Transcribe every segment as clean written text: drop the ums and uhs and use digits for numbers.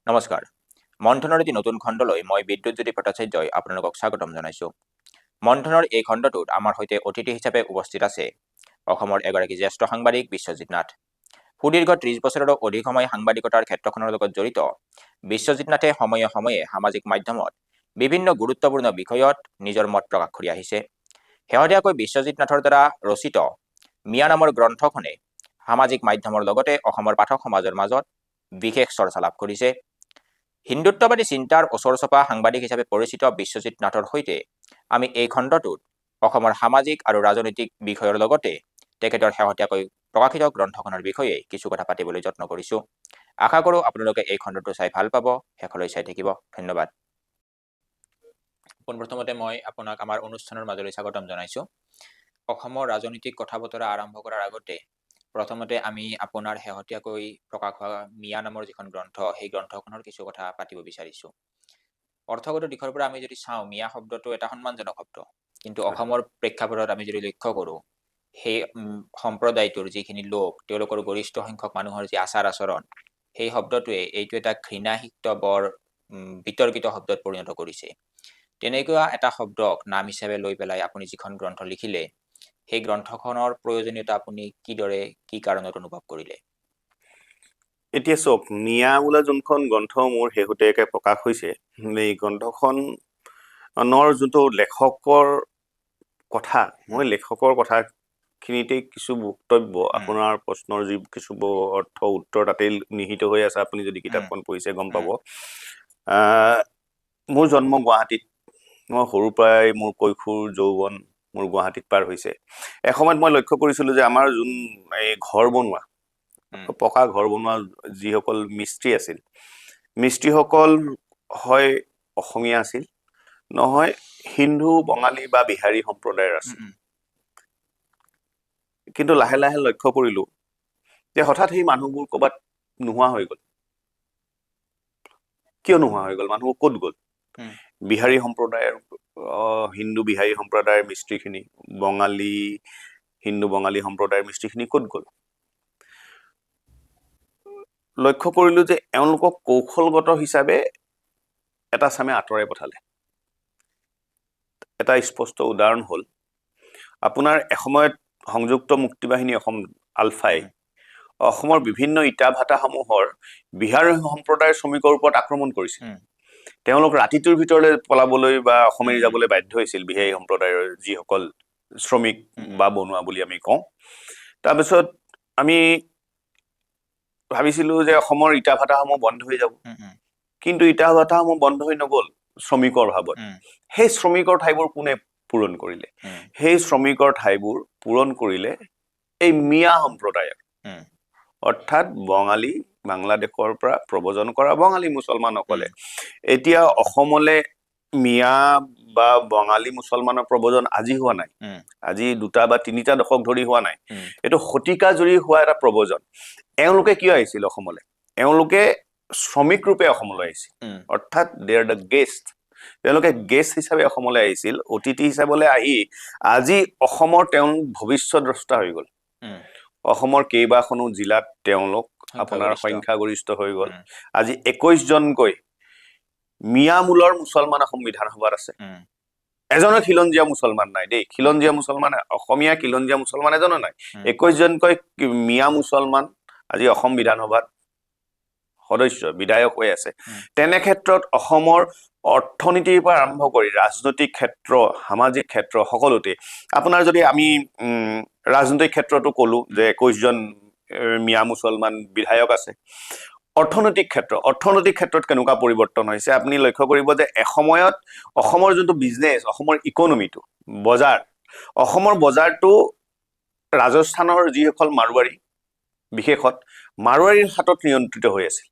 নমস্কাৰ। মন্থনৰ এটি নতুন খণ্ডলৈ মই বিদ্যুৎজ্যোতি ভট্টাচাৰ্যই আপোনালোকক স্বাগতম জনাইছোঁ। মন্থনৰ এই খণ্ডটোত আমাৰ সৈতে অতিথি হিচাপে উপস্থিত আছে অসমৰ এগৰাকী জ্যেষ্ঠ সাংবাদিক বিশ্বজিৎ নাথ। সুদীৰ্ঘ 30 বছৰৰো অধিক সময় সাংবাদিকতাৰ ক্ষেত্ৰখনৰ লগত জড়িত বিশ্বজিৎ নাথে সময়ে সময়ে সামাজিক মাধ্যমত বিভিন্ন গুৰুত্বপূৰ্ণ বিষয়ত নিজৰ মত প্ৰকাশ কৰি আহিছে। শেহতীয়াকৈ বিশ্বজিৎ নাথৰ দ্বাৰা ৰচিত মিয়া নামৰ গ্ৰন্থখনে সামাজিক মাধ্যমৰ লগতে অসমৰ পাঠক সমাজৰ মাজত বিশেষ চৰ্চা লাভ কৰিছে। হিন্দুত্ববাদী চিন্তাৰ ওচৰচপা সাংবাদিক হিচাপে পৰিচিত বিশ্বজিৎ নাথৰ সৈতে আমি এই খণ্ডটোত অসমৰ সামাজিক আৰু ৰাজনৈতিক বিষয়ৰ লগতে তেখেতৰ শেহতীয়াকৈ প্ৰকাশিত গ্ৰন্থখনৰ বিষয়ে কিছু কথা পাতিবলৈ যত্ন কৰিছোঁ। আশা কৰোঁ আপোনালোকে এই খণ্ডটো চাই ভাল পাব। শেষলৈ চাই থাকিব। ধন্যবাদ। পোনপ্ৰথমতে মই আপোনাক আমাৰ অনুষ্ঠানৰ মাজলৈ স্বাগতম জনাইছোঁ। অসমৰ ৰাজনৈতিক কথা বতৰা আৰম্ভ কৰাৰ আগতে প্ৰথমতে আমি আপোনাৰ শেহতীয়াকৈ প্ৰকাশ হোৱা মিয়া নামৰ যিখন গ্ৰন্থ, সেই গ্ৰন্থখনৰ কিছু কথা পাতিব বিচাৰিছোঁ। অৰ্থগত দিশৰ পৰা আমি যদি চাওঁ, মিয়া শব্দটো এটা সন্মানজনক শব্দ, কিন্তু অসমৰ প্ৰেক্ষাপটত আমি যদি লক্ষ্য কৰোঁ, সেই সম্প্ৰদায়টোৰ যিখিনি লোক, তেওঁলোকৰ গৰিষ্ঠ সংখ্যক মানুহৰ যি আচাৰ আচৰণ, সেই শব্দটোৱে এইটো এটা ঘৃণাসিক্ত বৰ বিতৰ্কিত শব্দত পৰিণত কৰিছে। তেনেকুৱা এটা শব্দক নাম হিচাপে লৈ পেলাই আপুনি যিখন গ্ৰন্থ লিখিলে, সেই গ্ৰন্থখনৰ প্ৰয়োজনীয়তা আপুনি কিদৰে, কি কাৰণত অনুভৱ কৰিলে? এতিয়া চাওক, মিয়া বোলা যোনখন গ্ৰন্থ মোৰ শেহতীয়াকৈ প্ৰকাশ হৈছে, এই গ্ৰন্থখনৰ যোনটো লেখকৰ কথা, মই লেখকৰ কথাখিনিতে কিছু বক্তব্য, আপোনাৰ প্ৰশ্নৰ যি কিছু অৰ্থ উত্তৰ তাতেই নিহিত হৈ আছে। আপুনি যদি কিতাপখন পঢ়িছে গম পাব। মোৰ জন্ম গুৱাহাটীত। মই সৰুৰ পৰাই মোৰ কৈশোৰ যৌৱন মোৰ গুৱাহাটীত পাৰ হৈছে। এসময়ত মই লক্ষ্য কৰিছিলোঁ যে আমাৰ যোন এই ঘৰ বনোৱা, পকা ঘৰ বনোৱা যিসকল মিস্ত্ৰী আছিল, মিস্ত্ৰীসকল হয় অসমীয়া আছিল, নহয় হিন্দু, বঙালী বা বিহাৰী সম্প্ৰদায়ৰ আছিল। কিন্তু লাহে লাহে লক্ষ্য কৰিলোঁ যে হঠাৎ সেই মানুহবোৰ ক'ৰবাত নোহোৱা হৈ গ'ল। কিয় নোহোৱা হৈ গ'ল? মানুহবোৰ ক'ত গ'ল? বিহাৰী সম্প্ৰদায়ৰ, হিন্দু বিহাৰী সম্প্ৰদায়ৰ মিস্ত্ৰীখিনি, বঙালী হিন্দু বঙালী সম্প্ৰদায়ৰ মিস্ত্ৰীখিনি ক'ত গ'ল? লক্ষ্য কৰিলোঁ যে এওঁলোকক কৌশলগত হিচাপে এটা চামে আঁতৰাই পঠালে। এটা স্পষ্ট উদাহৰণ হ'ল, আপোনাৰ এসময়ত সংযুক্ত মুক্তি বাহিনী অসম আলফাই অসমৰ বিভিন্ন ইটা ভাটাসমূহৰ বিহাৰী সম্প্ৰদায়ৰ শ্ৰমিকৰ ওপৰত আক্ৰমণ কৰিছিল। তেওঁলোক ৰাতিটোৰ ভিতৰলৈ পলাবলৈ বা অসম এৰি যাবলৈ বাধ্য হৈছিল, বিহাৰী সম্প্ৰদায়ৰ যিসকল শ্ৰমিক বা বনুৱা বুলি আমি কওঁ। তাৰপিছত আমি ভাবিছিলোঁ যে অসমৰ ইটা ভাটাসমূহ বন্ধ হৈ যাব, কিন্তু ইটা ভাটাসমূহ বন্ধ হৈ নগ'ল শ্ৰমিকৰ অভাৱত। সেই শ্ৰমিকৰ ঠাইবোৰ কোনে পূৰণ কৰিলে? সেই শ্ৰমিকৰ ঠাইবোৰ পূৰণ কৰিলে এই মিয়া সম্প্ৰদায়ৰ, অৰ্থাৎ বঙালী, বাংলাদেশৰ পৰা প্ৰব্ৰজন কৰা বঙালী মুছলমানসকলে। এতিয়া অসমলৈ মিয়া বা বঙালী মুছলমানৰ প্ৰব্ৰজন আজি হোৱা নাই, আজি 2টা বা 3টা দশক ধৰি হোৱা নাই, এইটো শতিকা জুৰি হোৱা এটা প্ৰব্ৰজন। এওঁলোকে কিয় আহিছিল অসমলৈ? এওঁলোকে শ্ৰমিক ৰূপে অসমলৈ আহিছিল, অৰ্থাৎ দে আৰ দ্য গেষ্ট। তেওঁলোকে গেষ্ট হিচাপে অসমলৈ আহিছিল, অতিথি হিচাপলৈ আহি আজি অসমৰ তেওঁলোক ভৱিষ্যত দ্ৰষ্টা হৈ গ'ল। অসমৰ কেইবাখনো জিলাত তেওঁলোক আপোনাৰ সংখ্যাগৰিষ্ঠ হৈ গ'ল। আজি 21 জনকৈ মিয়া মূলৰ মুছলমান অসম বিধানসভাত আছে। এজনো খিলঞ্জীয়া মুছলমান নাই দেই, খিলঞ্জীয়া মুছলমান, অসমীয়া খিলঞ্জীয়া মুছলমান এজনো নাই। 21 জনকৈ মিয়া মুছলমান আজি অসম বিধানসভাত সদস্য, বিধায়ক হৈ আছে। তেনে ক্ষেত্ৰত অসমৰ অৰ্থনীতিৰ পৰা আৰম্ভ কৰি ৰাজনৈতিক ক্ষেত্ৰ, সামাজিক ক্ষেত্ৰ সকলোতে আপোনাৰ যদি আমি ৰাজনৈতিক ক্ষেত্ৰতো ক'লো যে 21 জন মিয়া মুছলমান বিধায়ক আছে। অৰ্থনৈতিক ক্ষেত্ৰত কেনেকুৱা পৰিৱৰ্তন হৈছে আপুনি লক্ষ্য কৰিব যে এসময়ত অসমৰ যোনটো বিজনেছ, অসমৰ ইকনমিটো, বজাৰ, অসমৰ বজাৰটো ৰাজস্থানৰ যিসকল মাৰোৱাৰী, বিশেষত মাৰোৱাৰীৰ হাতত নিয়ন্ত্ৰিত হৈ আছিল।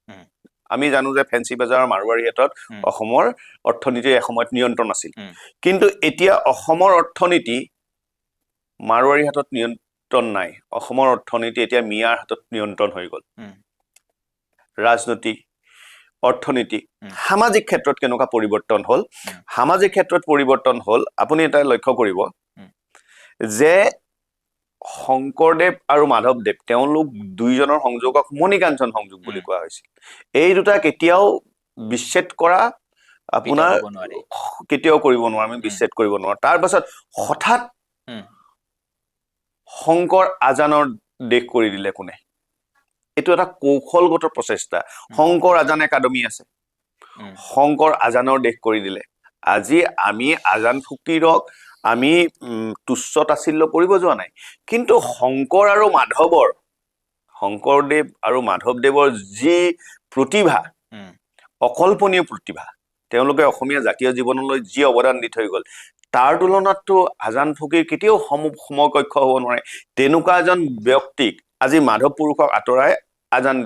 আমি জানো যে ফেঞ্চি বজাৰৰ মাৰোৱাৰীৰ হাতত অসমৰ অৰ্থনীতিৰ এসময়ত নিয়ন্ত্ৰণ আছিল, কিন্তু এতিয়া অসমৰ অৰ্থনীতি মাৰোৱাৰীৰ হাতত নিয়ন্ত্ৰণ নাই। অসমৰ অৰ্থনীতি এতিয়া মিয়াৰ হাতত নিয়ন্ত্ৰণ হৈ গ'ল। ৰাজনৈতিক, অৰ্থনীতি, সামাজিক ক্ষেত্ৰত কেনেকুৱা পৰিৱৰ্তন হ'ল? সামাজিক ক্ষেত্ৰত পৰিৱৰ্তন হ'ল, আপুনি এটা লক্ষ্য কৰিব যে শংকৰদেৱ আৰু মাধৱদেৱ তেওঁলোক দুইজনৰ সংযোগক মণিকাঞ্চন সংযোগ বুলি কোৱা হৈছিল। এই দুটা কেতিয়াও বিচ্ছেদ কৰা আপোনাৰ কেতিয়াও কৰিব নোৱাৰো, আমি বিচ্ছেদ কৰিব নোৱাৰো। তাৰ পাছত হঠাৎ শংকৰ আজানৰ দেশ কৰি দিলে কোনে? এইটো এটা কৌশলগত প্ৰচেষ্টা। শংকৰ আজান একাডেমি আছে, শংকৰ আজানৰ দেশ কৰি দিলে। আজি আমি আজান ফকীৰক আমি তুচ্ছ তাচ্ছিল্য কৰিব যোৱা নাই, কিন্তু শংকৰ আৰু মাধৱৰ, শংকৰদেৱ আৰু মাধৱদেৱৰ যি প্ৰতিভা, অকল্পনীয় প্ৰতিভা, তেওঁলোকে অসমীয়া জাতীয় জীৱনলৈ যি অৱদান দি থৈ গ'ল, তাৰ তুলনাততো আজান ফকীৰ কেতিয়াও সমকক্ষ হ'ব নোৱাৰে। তেনেকুৱা এজন ব্যক্তিক আজি মাধৱ পুৰুষক আঁতৰাই আজান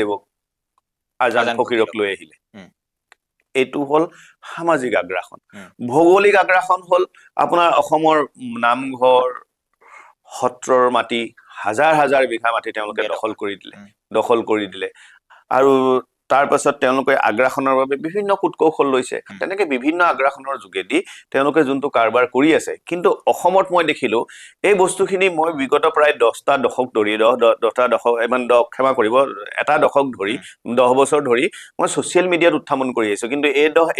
ফকীৰক লৈ আহিলে। এইটো হ'ল সামাজিক আগ্ৰাসন। ভৌগোলিক আগ্ৰাসন হ'ল আপোনাৰ অসমৰ নামঘৰ সত্ৰৰ মাটি, হাজাৰ হাজাৰ বিঘা মাটি তেওঁলোকে দখল কৰি দিলে। আৰু তাৰ পাছত তেওঁলোকে আগ্ৰাসনৰ বাবে বিভিন্ন কূটকৌশল লৈছে। তেনেকে বিভিন্ন আগ্ৰাসনৰ যোগেদি তেওঁলোকে যোনটো কাৰবাৰ কৰি আছে। কিন্তু অসমত মই দেখিলো এই বস্তুখিনি মই বিগত প্ৰায় 10টা দশক ধৰি 10 বছৰ ধৰি মই ছচিয়েল মিডিয়াত উত্থাপন কৰি আহিছো। কিন্তু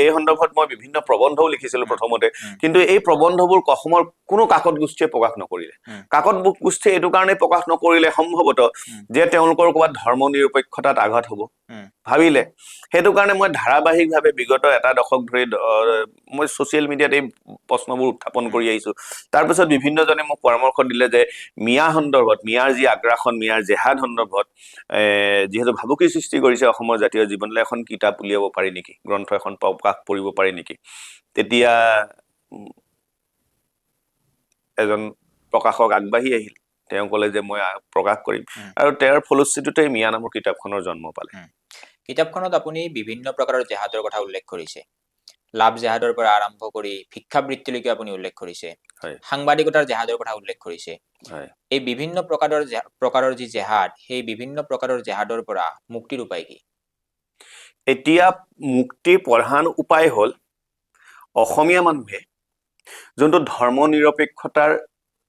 এই সন্দৰ্ভত মই বিভিন্ন প্ৰবন্ধও লিখিছিলো প্ৰথমতে, কিন্তু এই প্ৰবন্ধবোৰ অসমৰ কোনো কাকত গোষ্ঠীয়ে প্ৰকাশ নকৰিলে। কাকত গোষ্ঠীয়ে এইটো কাৰণে প্ৰকাশ নকৰিলে সম্ভৱতঃ যে তেওঁলোকৰ ক'ৰবাত ধৰ্ম নিৰপেক্ষতাত আঘাত হ'ব ভাবিলে। সেইটো কাৰণে মই ধাৰাবাহিকভাৱে বিগত এটা দশক ধৰি মই ছচিয়েল মিডিয়াত এই প্ৰশ্নবোৰ উত্থাপন কৰি আহিছো। তাৰপিছত বিভিন্নজনে মোক পৰামৰ্শ দিলে যে মিয়া সন্দৰ্ভত, মিয়াৰ যি আগ্ৰাসন, মিয়াৰ জেহাদ সন্দৰ্ভত যিহেতু ভাবুকিৰ সৃষ্টি কৰিছে অসমৰ জাতীয় জীৱনলৈ, এখন কিতাপ উলিয়াব পাৰি নেকি, গ্ৰন্থ এখন প্ৰকাশ কৰিব পাৰি নেকি? তেতিয়া এজন প্ৰকাশক আগবাঢ়ি আহিল। তেওঁ ক'লে যে মই প্ৰকাশ কৰিম, আৰু তেওঁৰ ফলশ্ৰুতিতে মিয়া নামৰ কিতাপখনৰ জন্ম পালে। কিতাপখনত আপুনি বিভিন্ন প্ৰকাৰৰ জেহাদৰ কথা উল্লেখ কৰিছে। লাভ জেহাদৰ পৰা আৰম্ভ কৰি ভিক্ষাবৃত্তিলৈকে আপুনি উল্লেখ কৰিছে, সাংবাদিকতাৰ জেহাদৰ কথা উল্লেখ কৰিছে। এই বিভিন্ন প্ৰকাৰৰ যি জেহাদ, সেই বিভিন্ন প্ৰকাৰৰ জেহাদৰ পৰা মুক্তিৰ উপায় কি? এতিয়া মুক্তিৰ প্ৰধান উপায় হ'ল অসমীয়া মানুহে যোনটো ধৰ্ম নিৰপেক্ষতাৰ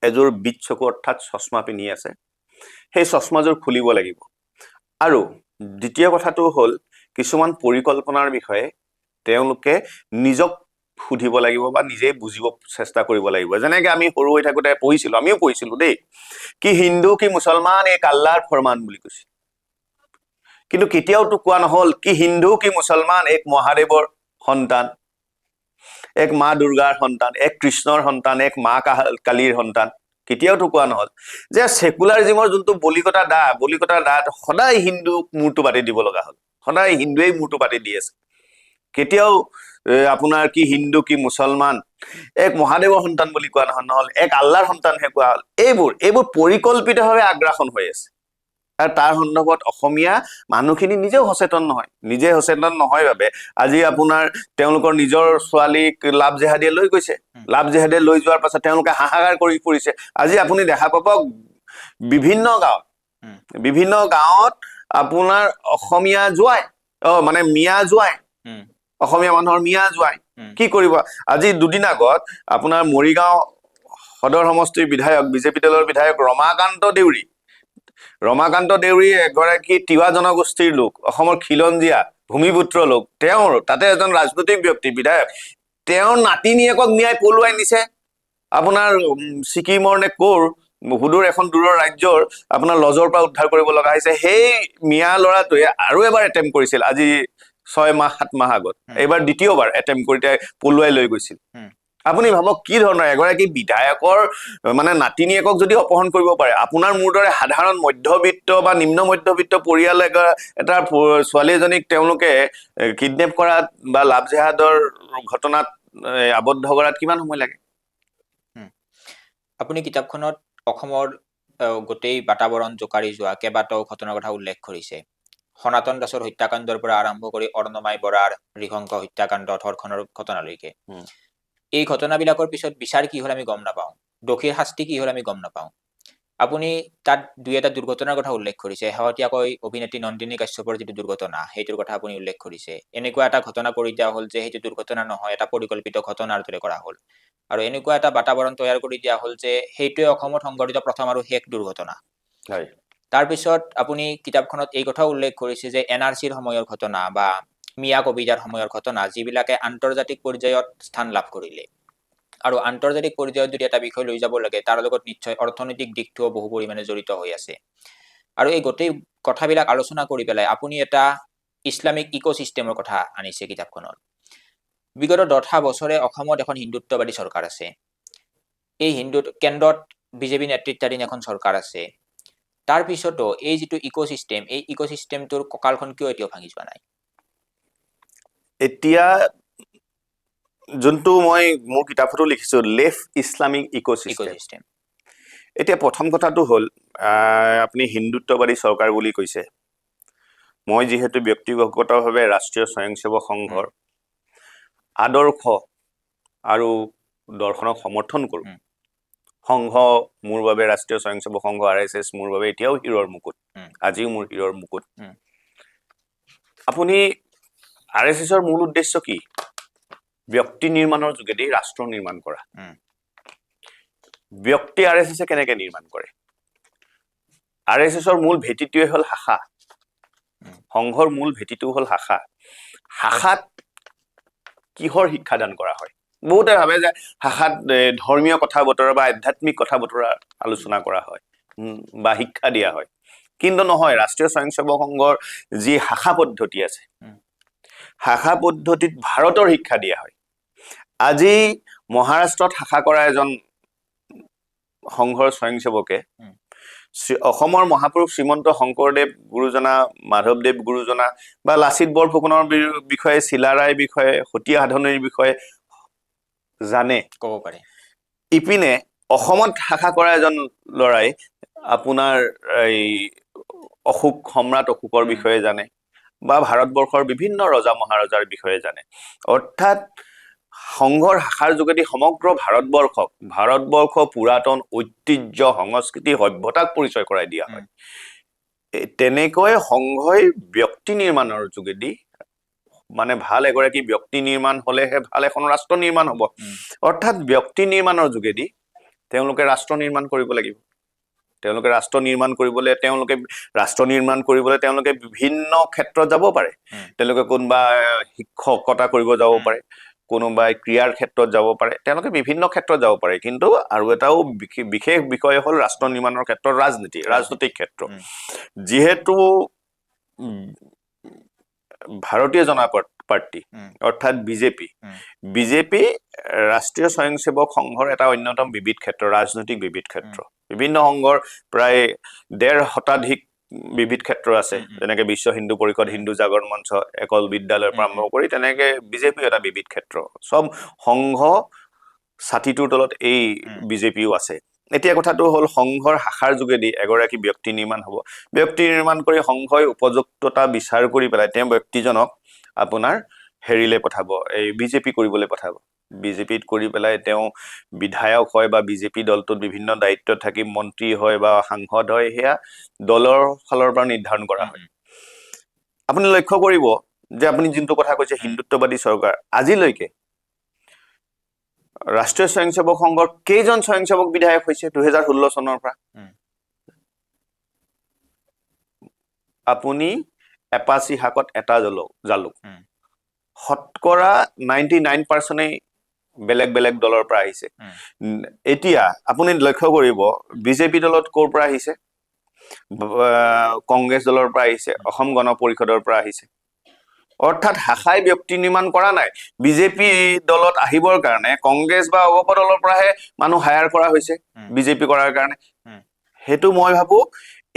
এযোৰ বিট চকু অৰ্থাৎ চশমা পিন্ধি আছে, সেই চশমাযোৰ খুলিব লাগিব। আৰু দ্বিতীয় কথাটো হ'ল কিছুমান পৰিকল্পনাৰ বিষয়ে তেওঁলোকে নিজক সুধিব লাগিব বা নিজে বুজিব চেষ্টা কৰিব লাগিব। যেনেকে আমি সৰু হৈ থাকোঁতে পঢ়িছিলো, আমিও পঢ়িছিলো দেই, কি হিন্দু কি মুছলমান এক আল্লাহৰ ফৰমান বুলি কৈছিল। কিন্তু কেতিয়াওতো কোৱা নহল কি হিন্দু কি মুছলমান এক মহাদেৱৰ সন্তান, এক মা দুৰ্গাৰ সন্তান, এক কৃষ্ণৰ সন্তান, এক মা কালীৰ সন্তান। কেতিয়াওতো কোৱা নহল যে সেকুলাৰিজমৰ যোনটো বলিকটা দাঁত সদায় হিন্দুক মূৰটো পাতি দিব লগা হ'ল, সদায় হিন্দুৱে মূৰটো পাতি দি আছে। কেতিয়াও আপোনাৰ কি হিন্দু কি মুছলমান এক মহাদেৱৰ সন্তান বুলি কোৱা নহল, এক আল্লাহৰ সন্তানহে কোৱা হ'ল। এইবোৰ পৰিকল্পিতভাৱে আগ্ৰাসন হৈ আছে। আৰু তাৰ সন্দৰ্ভত অসমীয়া মানুহখিনি নিজে সচেতন নহয় বাবে আজি আপোনাৰ তেওঁলোকৰ নিজৰ ছোৱালীক লাভ জেহাদিয়ে লৈ গৈছে। লাভ জেহাদিয়ে লৈ যোৱাৰ পাছত তেওঁলোকে হাহাকাৰ কৰি ফুৰিছে। আজি আপুনি দেখা পাব বিভিন্ন গাঁৱত আপোনাৰ অসমীয়া জোৱাই, মানে মিয়া জোৱাই, অসমীয়া মানুহৰ মিয়া জোৱাই। কি কৰিব? আজি দুদিন আগত আপোনাৰ মৰিগাঁও সদৰ সমষ্টিৰ বিধায়ক, বিজেপি দলৰ বিধায়ক ৰমাকান্ত দেউৰী এগৰাকী তিৱা জনগোষ্ঠীৰ লোক, অসমৰ খিলঞ্জীয়া ভূমিপুত্ৰ লোক। তেওঁৰ তাতে এজন ৰাজনৈতিক ব্যক্তি, বিধায়ক, তেওঁৰ নাতিনীয়েকক মিয়াই পলুৱাই নিছে আপোনাৰ ছিকিমৰ নে ক'ৰ সুদূৰ এখন দূৰৰ ৰাজ্যৰ আপোনাৰ লজৰ পৰা উদ্ধাৰ কৰিব লগা হৈছে। সেই মিয়া ল'ৰাটোৱে আৰু এবাৰ এটেম্প কৰিছিল আজি 6-7 মাহ আগত, এইবাৰ দ্বিতীয়বাৰ এটেম্প কৰি পলুৱাই লৈ গৈছিল। আপুনি ভাবক কি ধৰণৰ এগৰাকী বিধায়কৰ মানে নাতিনীয়েকক যদি অপহৰণ কৰিব পাৰে, আপোনাৰ মোৰ দৰে সাধাৰণ মধ্যবিত্ত বা নিম্ন মধ্যবিত্ত পৰিয়াল এটা ছোৱালী এজনীক তেওঁলোকে কিডনেপ কৰাত বা লাভ জেহাদৰ ঘটনাত আবদ্ধ কৰাত কিমান সময় লাগে? আপুনি কিতাপখনত অসমৰ গোটেই বাতাবৰণ জোকাৰি যোৱা কেইবাটাও ঘটনাৰ কথা উল্লেখ কৰিছে। সনাতন দাসৰ হত্যাকাণ্ডৰ পৰা আৰম্ভ কৰি অৰ্ণমাই বৰাৰ নৃশংস হত্যাকাণ্ড, ধৰ্ষণৰ ঘটনালৈকে। এই ঘটনাবিলাকৰ পিছত বিচাৰ কি হ'ল আমি গম নাপাওঁ, দোষীৰ শাস্তি কি হ'ল আমি গম নাপাওঁ। আপুনি তাত দুই এটা দুৰ্ঘটনাৰ কথা উল্লেখ কৰিছে, শেহতীয়াকৈ অভিনেত্ৰী নন্দিনী কাশ্যপৰ যিটো দুৰ্ঘটনা সেইটোৰ কথা আপুনি উল্লেখ কৰিছে। এনেকুৱা এটা ঘটনা কৰি দিয়া হ'ল যে সেইটো দুৰ্ঘটনা নহয়, এটা পৰিকল্পিত ঘটনাৰ দৰে কৰা হ'ল। আৰু এনেকুৱা এটা বাতাবৰণ তৈয়াৰ কৰি দিয়া হ'ল যে সেইটোৱে অসমত সংঘটিত প্ৰথম আৰু শেষ দুৰ্ঘটনা। হয় তাৰপিছত আপুনি কিতাপখনত এই কথাও উল্লেখ কৰিছে যে NRCৰ সময়ৰ ঘটনা বা মিয়া কবিতাৰ সময়ৰ ঘটনা যিবিলাকে আন্তৰ্জাতিক পৰ্যায়ত স্থান লাভ কৰিলে। আৰু আন্তৰ্জাতিক পৰ্যায়ত যদি এটা বিষয় লৈ যাব লাগে তাৰ লগত নিশ্চয় অৰ্থনৈতিক দিশটোও বহু পৰিমাণে জড়িত হৈ আছে। আৰু এই গোটেই কথাবিলাক আলোচনা কৰি পেলাই আপুনি এটা ইছলামিক ইক'চিষ্টেমৰ কথা আনিছে কিতাপখনত। বিগত 10টা বছৰে অসমত এখন হিন্দুত্ববাদী চৰকাৰ আছে। এই কেন্দ্ৰত বিজেপি নেতৃত্বাধীন এখন চৰকাৰ আছে। তাৰ পিছতো এই যিটো ইক'চিষ্টেম, এই ইক'চিষ্টেমটোৰ কঁকালখন কিয় এতিয়াও ভাঙি যোৱা নাই? এতিয়া যোনটো মই মোৰ কিতাপতো লিখিছো লেফ্ট ইছলামিক ইক'চিষ্টেম। ইক'চিষ্টেম এতিয়া প্ৰথম কথাটো হ'ল আপুনি হিন্দুত্ববাদী চৰকাৰ বুলি কৈছে। মই যিহেতু ব্যক্তিগতভাৱে ৰাষ্ট্ৰীয় স্বয়ংসেৱক সংঘৰ আদৰ্শ আৰু দৰ্শনক সমৰ্থন কৰোঁ। সংঘ মোৰ বাবে ৰাষ্ট্ৰীয় স্বয়ংসেৱক সংঘ RSS মোৰ বাবে এতিয়াও হীৰৰ মুকুট, আজিও মোৰ হীৰৰ মুকুট। আপুনি RSSৰ মূল উদ্দেশ্য কি? ব্যক্তি নিৰ্মাণৰ যোগেদি ৰাষ্ট্ৰ নিৰ্মাণ কৰা। ব্যক্তি RSSে কেনেকে নিৰ্মাণ কৰে? RSSৰ মূল ভেটিটোৱে হ'ল শাখা। সংঘৰ মূল ভেটিটো হ'ল শাখা। শাখাত কিহৰ শিক্ষাদান কৰা হয়? বহুতে ভাবে যে শাখাত ধৰ্মীয় কথা বতৰা বা আধ্যাত্মিক কথা বতৰা আলোচনা কৰা হয় বা শিক্ষা দিয়া হয়। কিন্তু নহয়, ৰাষ্ট্ৰীয় স্বয়ংসেৱক সংঘৰ যি শাখা পদ্ধতি আছে, শাখা পদ্ধতিত ভাৰতৰ শিক্ষা দিয়া হয়। আজি মহাৰাষ্ট্ৰত শাখা কৰা এজন সংঘৰ স্বয়ংসেৱকে অসমৰ মহাপুৰুষ শ্ৰীমন্ত শংকৰদেৱ গুৰুজনা, মাধৱদেৱ গুৰুজনা বা লাচিত বৰফুকনৰ বিষয়ে, চিলাৰায়ৰ বিষয়ে, সতীয়া সাধনীৰ বিষয়ে জানে, ক'ব পাৰে। ইপিনে অসমত শাখা কৰা এজন ল'ৰাই আপোনাৰ এই সম্ৰাট অশোকৰ বিষয়ে জানে বা ভাৰতবৰ্ষৰ বিভিন্ন ৰজা মহাৰজাৰ বিষয়ে জানে। অৰ্থাৎ সংঘৰ শাখাৰ যোগেদি সমগ্ৰ ভাৰতবৰ্ষ পুৰাতন ঐতিহ্য, সংস্কৃতি, সভ্যতাক পৰিচয় কৰাই দিয়া হয়। তেনেকৈ সংঘই ব্যক্তি নিৰ্মাণৰ যোগেদি, মানে ভাল এগৰাকী ব্যক্তি নিৰ্মাণ হলেহে ভাল এখন ৰাষ্ট্ৰ নিৰ্মাণ হ'ব। অৰ্থাৎ ব্যক্তি নিৰ্মাণৰ যোগেদি তেওঁলোকে ৰাষ্ট্ৰ নিৰ্মাণ কৰিব লাগিব। তেওঁলোকে ৰাষ্ট্ৰ নিৰ্মাণ কৰিবলৈ তেওঁলোকে বিভিন্ন ক্ষেত্ৰত যাব পাৰে। তেওঁলোকে কোনোবা শিক্ষকতা কৰিব যাব পাৰে, কোনোবাই ক্ৰীড়াৰ ক্ষেত্ৰত যাব পাৰে, তেওঁলোকে বিভিন্ন ক্ষেত্ৰত যাব পাৰে। কিন্তু আৰু এটাও বিশেষ বিষয় হ'ল ৰাষ্ট্ৰ নিৰ্মাণৰ ক্ষেত্ৰত ৰাজনৈতিক ক্ষেত্ৰ। যিহেতু ভাৰতীয় জনতা পাৰ্টি অৰ্থাৎ বিজেপি ৰাষ্ট্ৰীয় স্বয়ংসেৱক সংঘৰ এটা অন্যতম বিবিধ ক্ষেত্ৰ, ৰাজনৈতিক বিবিধ ক্ষেত্ৰ। বিভিন্ন সংঘৰ প্ৰায় 1.5 শতাধিক বিবিধ ক্ষেত্ৰ আছে, যেনেকে বিশ্ব হিন্দু পৰিষদ, হিন্দু জাগৰণ মঞ্চ, একল বিদ্যালয়ৰ পৰা আৰম্ভ কৰি তেনেকে বিজেপিও এটা বিবিধ ক্ষেত্ৰ। চব সংঘ ছাতিটোৰ তলত এই বিজেপিও আছে। এতিয়া কথাটো হ'ল সংঘৰ শাখাৰ যোগেদি এগৰাকী ব্যক্তি নিৰ্মাণ হ'ব। ব্যক্তি নিৰ্মাণ কৰি সংঘই উপযুক্ততা বিচাৰ কৰি পেলাই তেওঁ ব্যক্তিজনক আপোনাৰ হেৰিলৈ পঠাব, এই বিজেপি কৰিবলৈ পঠাব। বিজেপিত কৰি পেলাই তেওঁ বিধায়ক হয় বা বিজেপি দলটোত বিভিন্ন দায়িত্বত থাকি মন্ত্ৰী হয় বা সাংসদ হয়, সেয়া দলৰ ফালৰ পৰা নিৰ্ধাৰণ কৰা হয়। আপুনি লক্ষ্য কৰিব যে আপুনি যোনটো কথা কৈছে হিন্দুত্ববাদী চৰকাৰ, আজিলৈকে ৰাষ্ট্ৰীয় স্বয়ংসেৱক সংঘৰ কেইজন স্বয়ংসেৱক বিধায়ক হৈছে 2016 চনৰ পৰা? আপুনি এপাচি শাকত এটা জালুক। শতকৰা 99% বেলেগ বেলেগ দলৰ পৰা আহিছে। এতিয়া আপুনি লক্ষ্য কৰিব বিজেপি দলত ক'ৰ পৰা আহিছে? কংগ্ৰেছ দলৰ পৰা আহিছে, অসম গণ পৰিষদৰ পৰা আহিছে। অৰ্থাৎ শাখাই ব্যক্তি নিৰ্মাণ কৰা নাই। বিজেপি দলত আহিবৰ কাৰণে কংগ্ৰেছ বা অগপ দলৰ পৰাহে মানুহ হায়াৰ কৰা হৈছে বিজেপি কৰাৰ কাৰণে। সেইটো মই ভাবো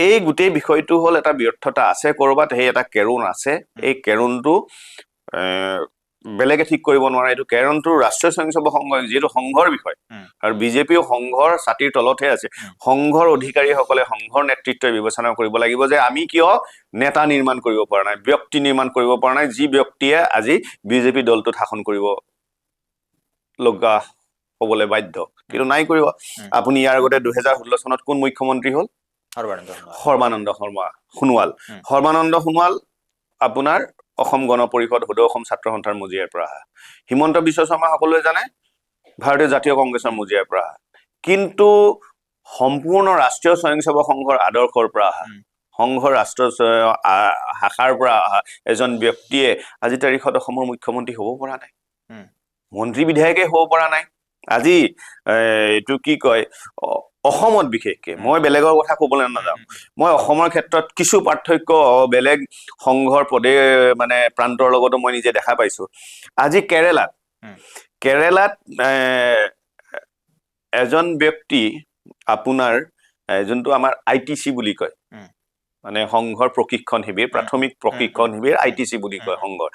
এই গোটেই বিষয়টো হ'ল এটা ব্যৰ্থতা আছে কৰবাত, সেই এটা কেৰুণ আছে। এই কেৰুণটো বেলেগে ঠিক কৰিব নোৱাৰে। এইটো কেৰুণটো ৰাষ্ট্ৰীয় স্বয়ংসেৱক সংঘ, যিহেতু সংঘৰ বিষয়, আৰু বিজেপিও সংঘৰ ছাতিৰ তলতহে আছে। সংঘৰ অধিকাৰীসকলে, সংঘৰ নেতৃত্বই বিবেচনা কৰিব লাগিব যে আমি কিয় নেতা নিৰ্মাণ কৰিব পৰা নাই, ব্যক্তি নিৰ্মাণ কৰিব পৰা নাই, যি ব্যক্তিয়ে আজি বিজেপি দলটোত শাসন কৰিব লগা হ'বলৈ বাধ্য কিন্তু নাই কৰিব আপুনি ইয়াৰ আগতে 2016 চনত কোন মুখ্যমন্ত্ৰী হ'ল সৰ্বানন্দ সোণোৱাল আপোনাৰ অসম গণ পৰিষদ সদৌ অসম ছাত্ৰ সন্থাৰ মজিয়াৰ পৰা অহা হিমন্ত বিশ্ব শৰ্মা সকলোৱে জানে ভাৰতীয় জাতীয় কংগ্ৰেছৰ মজিয়াৰ পৰা অহা কিন্তু সম্পূৰ্ণ ৰাষ্ট্ৰীয় স্বয়ংসেৱক সংঘৰ আদৰ্শৰ পৰা অহা সংঘৰ ৰাষ্ট্ৰ শাখাৰ পৰা অহা এজন ব্যক্তিয়ে আজি তাৰিখত অসমৰ মুখ্যমন্ত্ৰী হ'ব পৰা নাই মন্ত্ৰী বিধায়কে হ'ব পৰা নাই আজি এইটো কি কয় অসমত বিশেষকে মই বেলেগৰ কথা ক'বলৈ নাযাওঁ মই অসমৰ ক্ষেত্ৰত কিছু পাৰ্থক্য বেলেগ সংঘৰ পদে মানে প্ৰান্তৰ লগতো মই নিজে দেখা পাইছো আজি কেৰেলাত এজন ব্যক্তি আপোনাৰ যোনটো আমাৰ ITC বুলি কয় মানে সংঘৰ প্ৰশিক্ষণ শিবিৰ প্ৰাথমিক প্ৰশিক্ষণ শিবিৰ ITC বুলি কয় সংঘৰ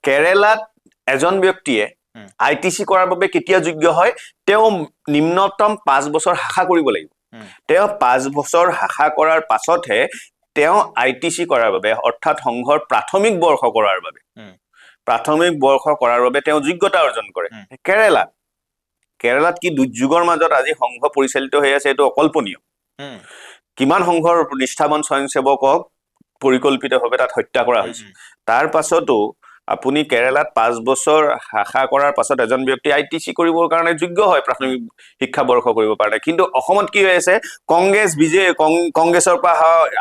কেৰেলাত এজন ব্যক্তিয়ে ITC কৰাৰ বাবে কেতিয়া যোগ্য হয় তেওঁ নিম্নতম 5 বছৰ শাখা কৰিব লাগিব তেওঁ 5 বছৰ শাখা কৰাৰ পাছতহে তেওঁ ITC কৰাৰ বাবে অৰ্থাৎ সংঘৰ প্ৰাথমিক বৰ্ষ কৰাৰ বাবে তেওঁ যোগ্যতা অৰ্জন কৰে কেৰেলাত কি দুৰ্যোগৰ মাজত আজি সংঘ পৰিচালিত হৈ আছে এইটো অকল্পনীয় কিমান সংঘৰ নিষ্ঠাবান স্বয়ংসেৱকক পৰিকল্পিতভাৱে তাত হত্যা কৰা হৈছে তাৰ পাছতো আপুনি কেৰেলাত 5 বছৰ শাখা কৰাৰ পাছত এজন ব্যক্তি ITC কৰিবৰ কাৰণে যোগ্য হয় প্ৰাথমিক শিক্ষা বৰ্ষ কৰিব পাৰে কিন্তু অসমত কি হৈ আছে কংগ্ৰেছৰ পৰা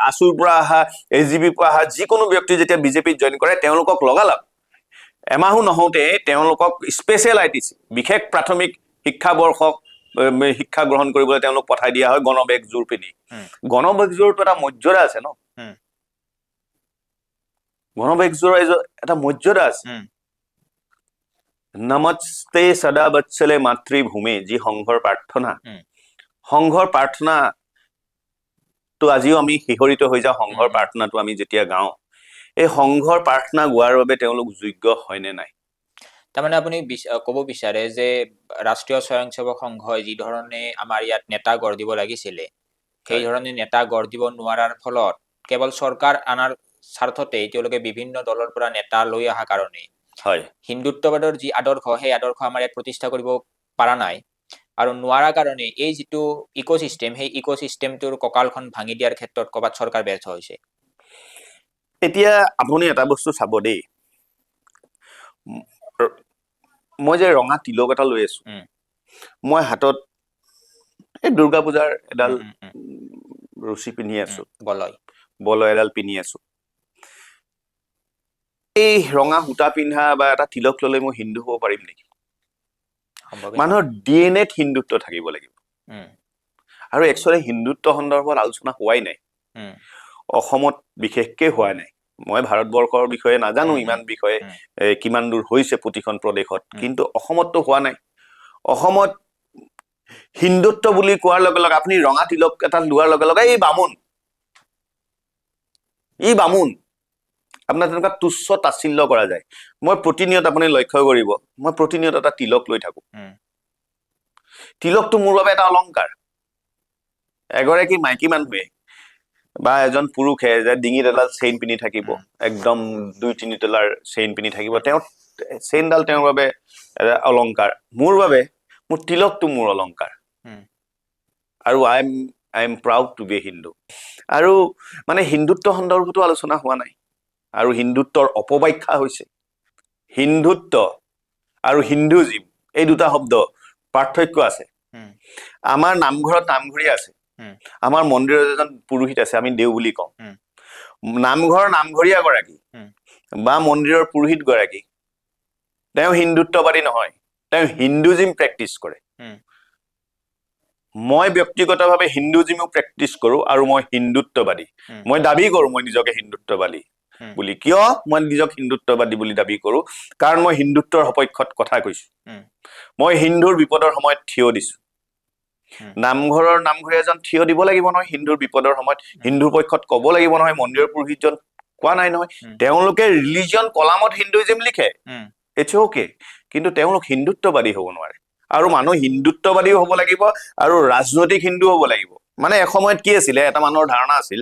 আছুৰ পৰা অহা AGP পৰা অহা যিকোনো ব্যক্তি যেতিয়া বিজেপিত জইন কৰে তেওঁলোকক লগালগ এমাহো নহওঁতে তেওঁলোকক স্পেচিয়েল ITC বিশেষ প্ৰাথমিক শিক্ষা বৰ্ষক শিক্ষা গ্ৰহণ কৰিবলৈ তেওঁলোক পঠাই দিয়া হয় গণবেগজোৰ পিন্ধি গণবেগজোৰটো এটা মৰ্যাদা আছে ন গণবেগজোৰৰ এটা মৰ্যাদা আছে নমস্তে সদা বৎসলে মাতৃভূমি যি সংঘৰ প্ৰাৰ্থনা তো আজিও আমি শিহৰিত হৈ যাওঁ সংঘৰ প্ৰাৰ্থনাটো আমি যেতিয়া গাওঁ এই সংঘৰ প্ৰাৰ্থনা গোৱাৰ বাবে তেওঁলোক যোগ্য হয়নে নাই তাৰমানে আপুনি ক'ব বিচাৰে যে ৰাষ্ট্ৰীয় স্বয়ংসেৱক সংঘই যি ধৰণে আমাৰ ইয়াত নেতা গঢ় দিব লাগিছিলে সেই ধৰণে নেতা গঢ় দিব নোৱাৰাৰ ফলত কেৱল চৰকাৰ আনাৰ স্বাৰ্থতে তেওঁলোকে বিভিন্ন দলৰ পৰা নেতা লৈ অহা কাৰণে হিন্দুত্ববাদৰ যি আদৰ্শ সেই আদৰ্শ আমাৰ ইয়াত প্ৰতিষ্ঠা কৰিব পৰা নাই আৰু নোৱাৰা কাৰণে এই যিটো ইকোচিষ্টেম সেই ইকোচিষ্টেমটোৰ কঁকালখন ভাঙি দিয়াৰ ক্ষেত্ৰত ক'ৰবাত চৰকাৰ ব্যৰ্থ হৈছে এতিয়া আপুনি এটা বস্তু চাব দেই মই যে ৰঙা তিলক এটা লৈ আছো মই হাতত এই দুৰ্গা পূজাৰ এডাল ৰছী পিন্ধি আছো বলয় এডাল পিন্ধি আছো এই ৰঙা সূতা পিন্ধা বা এটা তিলক ললে মই হিন্দু হ'ব পাৰিম নেকি মানুহৰ DNA হিন্দুত্ব থাকিব লাগিব আৰু একচুৱেলি হিন্দুত্ব সন্দৰ্ভত আলোচনা হোৱাই নাই অসমত বিশেষকে হোৱা নাই মই ভাৰতবৰ্ষৰ বিষয়ে নাজানো ইমান বিষয়ে কিমান দূৰ হৈছে প্ৰতিখন প্ৰদেশত কিন্তু অসমততো হোৱা নাই অসমত হিন্দুত্ব বুলি কোৱাৰ লগে লগে আপুনি ৰঙা তিলক এটা লোৱাৰ লগে লগে এই বামুণ আপোনাৰ তেনেকুৱা তুচ্ছ তাচ্ছিল্য কৰা যায় মই প্ৰতিনিয়ত আপুনি লক্ষ্য কৰিব মই প্ৰতিনিয়ত এটা তিলক লৈ থাকো তিলকটো মোৰ বাবে এটা অলংকাৰ এগৰাকী মাইকী মানুহে বা এজন পুৰুষে যে ডিঙিত এডাল চেইন পিন্ধি থাকিব একদম 2-3 তলাৰ চেইন পিন্ধি থাকিব তেওঁ চেইনডাল তেওঁৰ বাবে অলংকাৰ মোৰ বাবে মোৰ তিলকটো মোৰ অলংকাৰ আৰু I am proud to be Hindu আৰু মানে হিন্দুত্ব সন্দৰ্ভতো আলোচনা হোৱা নাই আৰু হিন্দুত্বৰ অপব্যাখ্যা হৈছে হিন্দুত্ব আৰু হিন্দুজিম এই দুটা শব্দ পাৰ্থক্য আছে আমাৰ নামঘৰত নামঘৰী আছে আমাৰ মন্দিৰত এজন পুৰোহিত আছে আমি দেও বুলি কওঁ নামঘৰৰ নামঘৰীয়া গৰাকী বা মন্দিৰৰ পুৰোহিত গৰাকী তেওঁ হিন্দুত্ববাদী নহয় তেওঁ হিন্দুজিম প্ৰেক্টিচ কৰে মই ব্যক্তিগতভাৱে হিন্দুজিমো প্ৰেক্টিচ কৰো আৰু মই হিন্দুত্ববাদী মই দাবী কৰো মই নিজকে হিন্দুত্ববাদী বুলি কিয় মই নিজক হিন্দুত্ববাদী বুলি দাবী কৰো কাৰণ মই হিন্দুত্বৰ সপক্ষত কথা কৈছো মই হিন্দুৰ বিপদৰ সময়ত থিয় দিছো নামঘৰৰ নামঘৰী এজন থিয় দিব লাগিব নহয় হিন্দুৰ বিপদৰ সময়ত হিন্দুৰ পক্ষত ক'ব লাগিব নহয় মন্দিৰৰ পুৰোহিতজন কোৱা নাই নহয় তেওঁলোকে ৰিলিজিয়ন কলামত হিন্দুইজম লিখে ইটছ ওকে কিন্তু তেওঁলোক হিন্দুত্ববাদী হ'ব নোৱাৰে আৰু মানুহ হিন্দুত্ববাদীও হ'ব লাগিব আৰু ৰাজনৈতিক হিন্দু হ'ব লাগিব মানে এসময়ত কি আছিলে এটা মানুহৰ ধাৰণা আছিল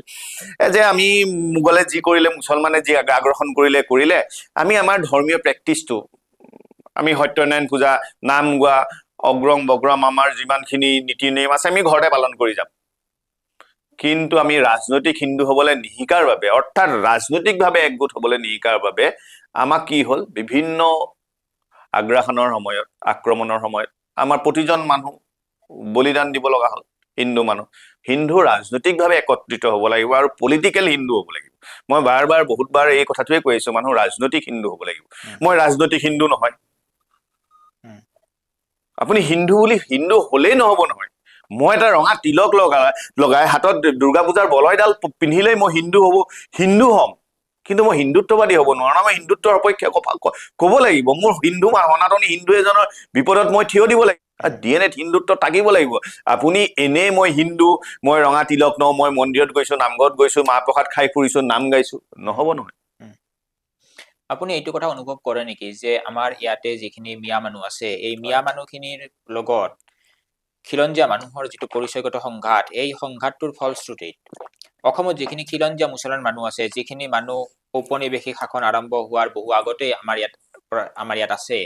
যে আমি মোগলে যি কৰিলে মুছলমানে যি আগ্ৰাসন কৰিলে আমি আমাৰ ধৰ্মীয় প্ৰেক্টিচটো আমি সত্যনাৰায়ণ পূজা নাম গোৱা অগ্ৰম বগ্ৰম আমাৰ যিমানখিনি নীতি নিয়ম আছে আমি ঘৰতে পালন কৰি যাম। কিন্তু আমি ৰাজনৈতিক হিন্দু হ'বলৈ নিশিকাৰ বাবে, অৰ্থাৎ ৰাজনৈতিকভাৱে একগোট হ'বলৈ নিশিকাৰ বাবে আমাক কি হ'ল, বিভিন্ন আগ্ৰাসনৰ সময়ত, আক্ৰমণৰ সময়ত আমাৰ প্ৰতিজন মানুহ বলিদান দিব লগা হ'ল। হিন্দু মানুহ, হিন্দু ৰাজনৈতিকভাৱে একত্ৰিত হ'ব লাগিব আৰু পলিটিকেল হিন্দু হ'ব লাগিব। মই বাৰ বহুতবাৰ এই কথাটোৱে কৈ আছো, মানুহ ৰাজনৈতিক হিন্দু হ'ব লাগিব। মই ৰাজনৈতিক হিন্দু নহয়। আপুনি হিন্দু বুলি হিন্দু হলেই নহ'ব নহয়। মই এটা ৰঙা তিলক লগাই হাতত দুৰ্গা পূজাৰ বলয়ডাল পিন্ধিলেই মই হিন্দু হ'ম। কিন্তু মই হিন্দুত্ববাদী হ'ব নোৱাৰো না, মই হিন্দুত্বৰ সপক্ষে ক'ব লাগিব। মোৰ হিন্দু সনাতনী হিন্দু এজনৰ বিপদত মই থিয় দিব লাগিব। DNA-ত হিন্দুত্ব থাকিব লাগিব। আপুনি এনেই মই হিন্দু, মই ৰঙা তিলক নওঁ, মই মন্দিৰত গৈছো, নামঘৰত গৈছো, মাহ প্ৰসাদ খাই ফুৰিছো, নাম গাইছো, নহ'ব নহয়। আপুনি এইটো কথা অনুভৱ কৰে নেকি যে আমাৰ ইয়াতে যিখিনি মিয়া মানুহ আছে, এই মিয়া মানুহখিনিৰ লগত খিলঞ্জীয়া মানুহৰ যিটো পৰিচয়গত সংঘাত, এই সংঘাতটোৰ ফলশ্ৰুতিত অসমত যিখিনি খিলঞ্জীয়া মুছলমান মানুহ আছে, যিখিনি মানুহ ঔপনিৱেশিক শাসন আৰম্ভ হোৱাৰ বহু আগতেই আমাৰ ইয়াত আছে,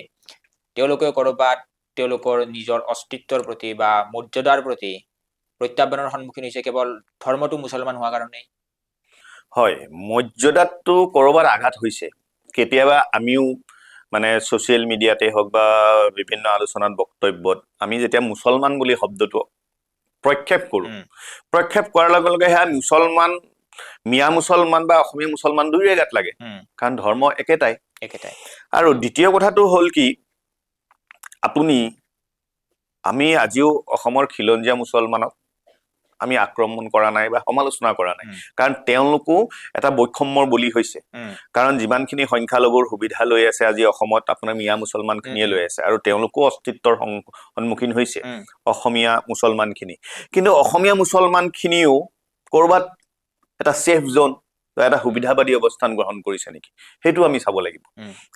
তেওঁলোকে ক'ৰবাত তেওঁলোকৰ নিজৰ অস্তিত্বৰ প্ৰতি বা মৰ্যাদাৰ প্ৰতি প্ৰত্যাহ্বানৰ সন্মুখীন হৈছে কেৱল ধৰ্মটো মুছলমান হোৱাৰ কাৰণেই? হয়, মৰ্যাদাতটো ক'ৰবাত আঘাত হৈছে। কেতিয়াবা আমিও মানে ছ'চিয়েল মিডিয়াতে হওক বা বিভিন্ন আলোচনাত, বক্তব্যত আমি যেতিয়া মুছলমান বুলি শব্দটো প্ৰক্ষেপ কৰোঁ, প্ৰক্ষেপ কৰাৰ লগে লগে সেয়া মুছলমান, মিয়া মুছলমান বা অসমীয়া মুছলমান দুয়োৰে গাত লাগে, কাৰণ ধৰ্ম একেটাই। আৰু দ্বিতীয় কথাটো হ'ল কি, আমি আজিও অসমৰ খিলঞ্জীয়া মুছলমানক আমি আক্ৰমণ কৰা নাই বা সমালোচনা কৰা নাই, কাৰণ তেওঁলোকো এটা বৈষম্যৰ বলি হৈছে। কাৰণ যিমানখিনি সংখ্যালঘুৰ সুবিধা লৈ আছে আজি অসমত, আপোনাৰ মিয়া মুছলমানখিনিয়ে লৈ আছে, আৰু তেওঁলোকো অস্তিত্বৰ সন্মুখীন হৈছে, অসমীয়া মুছলমানখিনি। কিন্তু অসমীয়া মুছলমানখিনিও ক'ৰবাত এটা ছেফ জ'ন বা এটা সুবিধাবাদী অৱস্থান গ্ৰহণ কৰিছে নেকি, সেইটো আমি চাব লাগিব।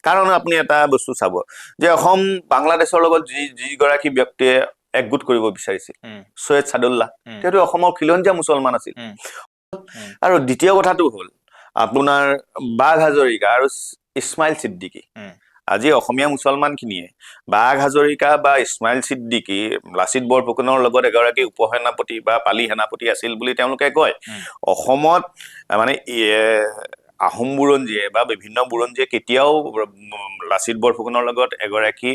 কাৰণ আপুনি এটা বস্তু চাব যে বাংলাদেশৰ লগত যিগৰাকী ব্যক্তিয়ে একগোট কৰিব বিচাৰিছিল, সৈয়দ ছাদুল্লাহ, তেওঁতো অসমৰ খিলঞ্জীয়া মুছলমান আছিল। আৰু দ্বিতীয় কথাটো হ'ল আপোনাৰ বাঘ হাজৰিকা আৰু ইছমাইল ছিদ্দিকী। আজি অসমীয়া মুছলমানখিনিয়ে বাঘ হাজৰিকা বা ইছমাইল ছিদ্দিকী লাচিত বৰফুকনৰ লগত এগৰাকী উপসেনাপতি বা পালি সেনাপতি আছিল বুলি তেওঁলোকে কয়। অসমত মানে আহোম বুৰঞ্জীয়ে বা বিভিন্ন বুৰঞ্জীয়ে কেতিয়াও লাচিত বৰফুকনৰ লগত এগৰাকী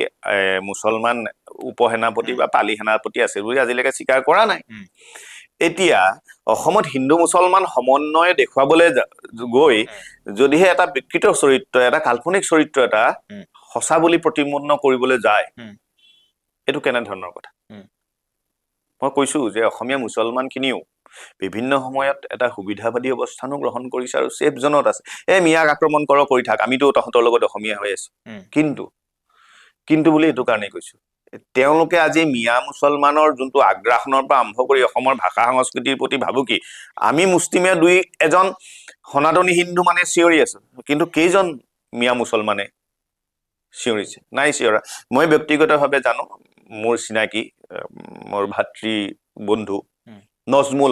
মুছলমান উপসেনাপতি বা পালি সেনাপতি আছিল বুলি আজিলৈকে স্বীকাৰ কৰা নাই। এতিয়া অসমত হিন্দু মুছলমান সমন্বয় দেখুৱাবলৈ গৈ যদিহে এটা বিকৃত চৰিত্ৰ, এটা কাল্পনিক চৰিত্ৰ এটা সঁচা বুলি প্ৰতিপন্ন কৰিবলৈ যায়, এইটো কেনেধৰণৰ কথা? মই কৈছো যে অসমীয়া মুছলমানখিনিও বিভিন্ন সময়ত এটা সুবিধাবাদী অৱস্থানো গ্ৰহণ কৰিছে আৰু ছেফ জ'নত আছে। মিয়াক আক্ৰমণ কৰি থাক, আমিতো তহঁতৰ লগত অসমীয়া হৈ আছো। কিন্তু বুলি এইটো কাৰণেই কৈছো, তেওঁলোকে আজি মিয়া মুছলমানৰ যোনটো আগ্ৰাসনৰ পৰা আৰম্ভ কৰি অসমৰ ভাষা সংস্কৃতিৰ প্ৰতি ভাবুকি, আমি মুষ্টিমেয় দুই এজন সনাতনী হিন্দু মানে চিঞৰি আছো, কিন্তু কেইজন মিয়া মুছলমানে চিঞৰিছে? নাই চিঞৰা। মই ব্যক্তিগতভাৱে জানো, মোৰ চিনাকি মোৰ ভাতৃ বন্ধু নজমুল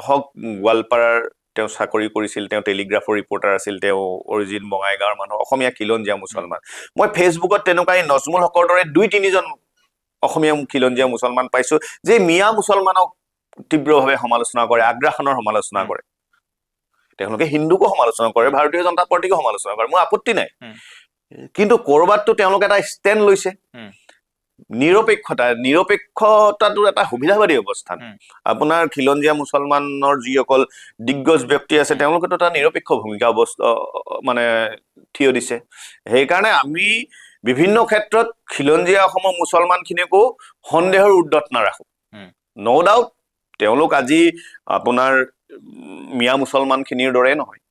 হক গোৱালপাৰাৰ তেওঁ চাকৰি কৰিছিল, তেওঁ টেলিগ্ৰাফৰ ৰিপৰ্টাৰ আছিল, তেওঁ অৰিজিন বঙাইগাঁৱৰ মানুহ, অসমীয়া খিলঞ্জীয়া মুছলমান। মই ফেচবুকত তেনেকুৱা নজমুল হকৰ দৰে 2-3জন অসমীয়া খিলঞ্জীয়া মুছলমান পাইছো যে মিয়া মুছলমানক তীব্ৰভাৱে সমালোচনা কৰে, আগ্ৰাসনৰ সমালোচনা কৰে। তেওঁলোকে হিন্দুকো সমালোচনা কৰে, ভাৰতীয় জনতা পাৰ্টিকো সমালোচনা কৰে, মোৰ আপত্তি নাই। কিন্তু ক'ৰবাততো তেওঁলোকে এটা ষ্টেণ্ড লৈছে, নিৰপেক্ষতাটোৰ এটা সুবিধাবাদী অৱস্থান। আপোনাৰ খিলঞ্জীয়া মুছলমানৰ যিসকল দিগ্গজ ব্যক্তি আছে, তেওঁলোকেতো এটা নিৰপেক্ষ ভূমিকা মানে থিয় দিছে। সেইকাৰণে আমি বিভিন্ন ক্ষেত্ৰত খিলঞ্জীয়া অসমৰ মুছলমানখিনিকো সন্দেহৰ ঊৰ্ধত নাৰাখো। ন' ডাউট তেওঁলোক আজি আপোনাৰ মিয়া মুছলমানখিনিৰ দৰে নহয়,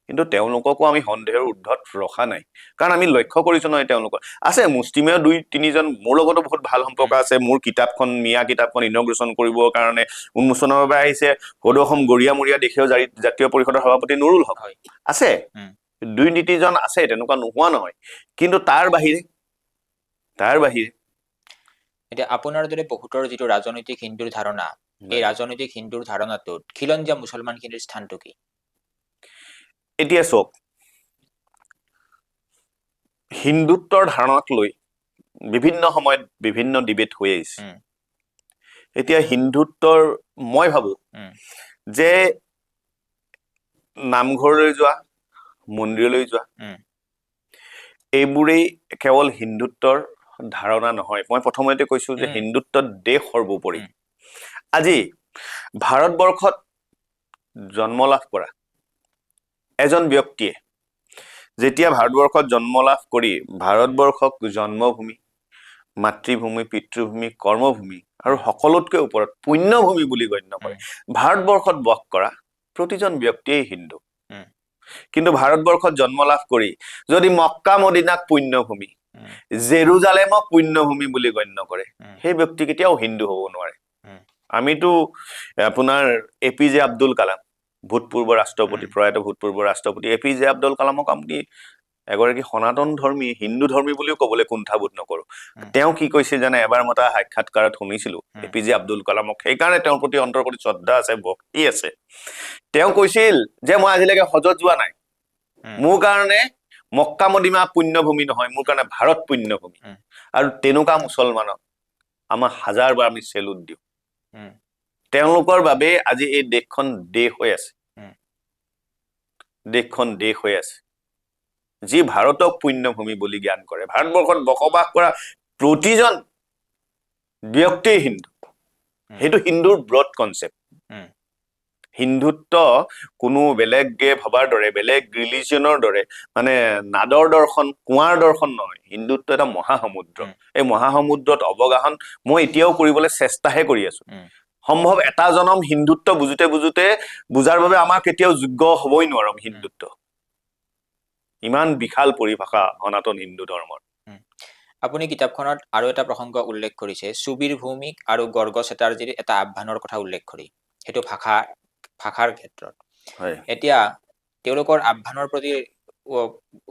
কিন্তু তেওঁলোককো আমি সন্দেহৰ ঊৰ্ধত ৰখা নাই, কাৰণ আমি লক্ষ্য কৰিছো নহয় তেওঁলোকৰ আছে মুষ্টিমেয় 2-3জন। মোৰ লগতো বহুত ভাল সম্পৰ্ক আছে। মোৰ কিতাপখন, মিয়া কিতাপখন ইনগ্ৰেশ্যন কৰিবৰ কাৰণে উন্মোচনৰ বাবে আহিছে সদৌ অসম গৰিয়ামৰীয়া দেশীয় জাতীয় পৰিষদৰ সভাপতি নুৰুল হক আছে, 2-3জন আছে, তেনেকুৱা নোহোৱা নহয়। কিন্তু তাৰ বাহিৰে এতিয়া আপোনাৰ দৰে বহুতৰ যিটো ৰাজনৈতিক হিন্দুৰ ধাৰণা, এই ৰাজনৈতিক হিন্দুৰ ধাৰণাটোত খিলঞ্জীয়া মুছলমানখিনিৰ স্থানটো কি? এতিয়া চাওক, হিন্দুত্বৰ ধাৰণাক লৈ বিভিন্ন সময়ত বিভিন্ন ডিবেট হৈ আহিছে এতিয়া হিন্দুত্বৰ মই ভাবো যে নামঘৰলৈ যোৱা মন্দিৰলৈ যোৱা এইবোৰেই কেৱল হিন্দুত্বৰ ধাৰণা নহয় মই প্ৰথমতে কৈছো যে হিন্দুত্বত দেশ সৰ্বোপৰি আজি ভাৰতবৰ্ষত জন্ম লাভ কৰা এজন ব্যক্তিয়ে যেতিয়া ভাৰতবৰ্ষত জন্ম লাভ কৰি ভাৰতবৰ্ষক জন্মভূমি মাতৃভূমি পিতৃভূমি কৰ্মভূমি আৰু সকলোতকৈ ওপৰত পুণ্যভূমি বুলি গণ্য কৰে ভাৰতবৰ্ষত বাস কৰা প্ৰতিজন ব্যক্তিয়েই হিন্দু কিন্তু ভাৰতবৰ্ষত জন্ম লাভ কৰি যদি মক্কা মদিনাক পুণ্যভূমি জেৰুজালেমক পুণ্যভূমি বুলি গণ্য কৰে সেই ব্যক্তি কেতিয়াও হিন্দু হ'ব নোৱাৰে আমিতো আপোনাৰ APJ আব্দুল কালাম ভূতপূৰ্ব ৰাষ্ট্ৰপতি প্ৰয়াত ভূতপূৰ্ব ৰাষ্ট্ৰপতি APJ আব্দুল কালামক আমি এগৰাকী সনাতন ধৰ্মী হিন্দু ধৰ্মী বুলিও ক'বলৈ কুণ্ঠাবোধ নকৰো তেওঁ কি কৈছে জানে এবাৰ মতা সাক্ষাৎকাৰত শুনিছিলো APJ আব্দুল কালামক সেইকাৰণে তেওঁৰ প্ৰতি অন্তৰ প্ৰতি শ্ৰদ্ধা আছে ভক্তি আছে তেওঁ কৈছিল যে মই আজিলৈকে হজত যোৱা নাই মোৰ কাৰণে মক্কা মদিনা পুণ্যভূমি নহয় মোৰ কাৰণে ভাৰত পুণ্যভূমি আৰু তেনেকুৱা মুছলমানক আমাৰ হাজাৰবাৰ আমি চেলুট দিওঁ তেওঁলোকৰ বাবে আজি এই দেশখন দেশ হৈ আছে দেশখন দেশ হৈ আছে যি ভাৰতক পুণ্যভূমি বুলি জ্ঞান কৰে ভাৰতবৰ্ষত বসবাস কৰা প্ৰতিজন ব্যক্তি হিন্দু সেইটো হিন্দুৰ ব্ৰড কনসেপ্ট হিন্দুত্ব কোনো বেলেগে ভবাৰ দৰে বেলেগ ৰিলিজিয়নৰ দৰে মানে নাদৰ দৰ্শন কুঁৱাৰ দৰ্শন নহয় হিন্দুত্ব এটা মহাসমুদ্ৰ এই মহাসমুদ্ৰত অৱগাহন মই এতিয়াও কৰিবলৈ চেষ্টাহে কৰি আছো সম্ভৱ এটা জনম হিন্দুত্ব বুজুতে বুজুতে বুজাৰ বাবে আমাৰ কেতিয়াও যোগ্য হ'বই নোৱাৰম হিন্দুত্ব ইমান বিশাল পৰিভাষা সনাতন হিন্দু ধৰ্মৰ আপুনি কিতাপখনত আৰু এটা প্ৰসংগ উল্লেখ কৰিছে সুবীৰ ভৌমিক আৰু গৰ্গ চেটাৰ্জীৰ এটা আহ্বানৰ কথা উল্লেখ কৰি সেইটো ভাষাৰ ক্ষেত্ৰত এতিয়া তেওঁলোকৰ আহ্বানৰ প্ৰতি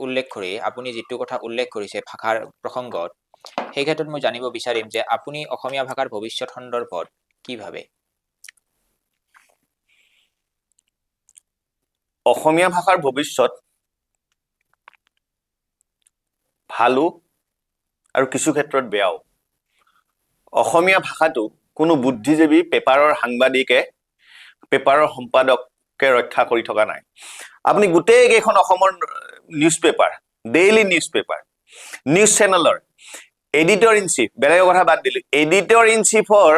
উল্লেখ কৰি আপুনি যিটো কথা উল্লেখ কৰিছে ভাষাৰ প্ৰসংগত সেই ক্ষেত্ৰত মই জানিব বিচাৰিম যে আপুনি অসমীয়া ভাষাৰ ভৱিষ্যত সন্দৰ্ভত কি ভাবে অসমীয়া ভাষাৰ ভৱিষ্যত ভালো আৰু কিছু ক্ষেত্ৰত বেয়াও অসমীয়া ভাষাটো কোনো বুদ্ধিজীৱী পেপাৰৰ সাংবাদিকে পেপাৰৰ সম্পাদকে ৰক্ষা কৰি থকা নাই আপুনি গোটেই কেইখন অসমৰ news paper daily news paper news চেনেলৰ এডিটৰ ইন চিফ বেলেগ কথা বাদ দিলো এডিটৰ ইন চিফৰ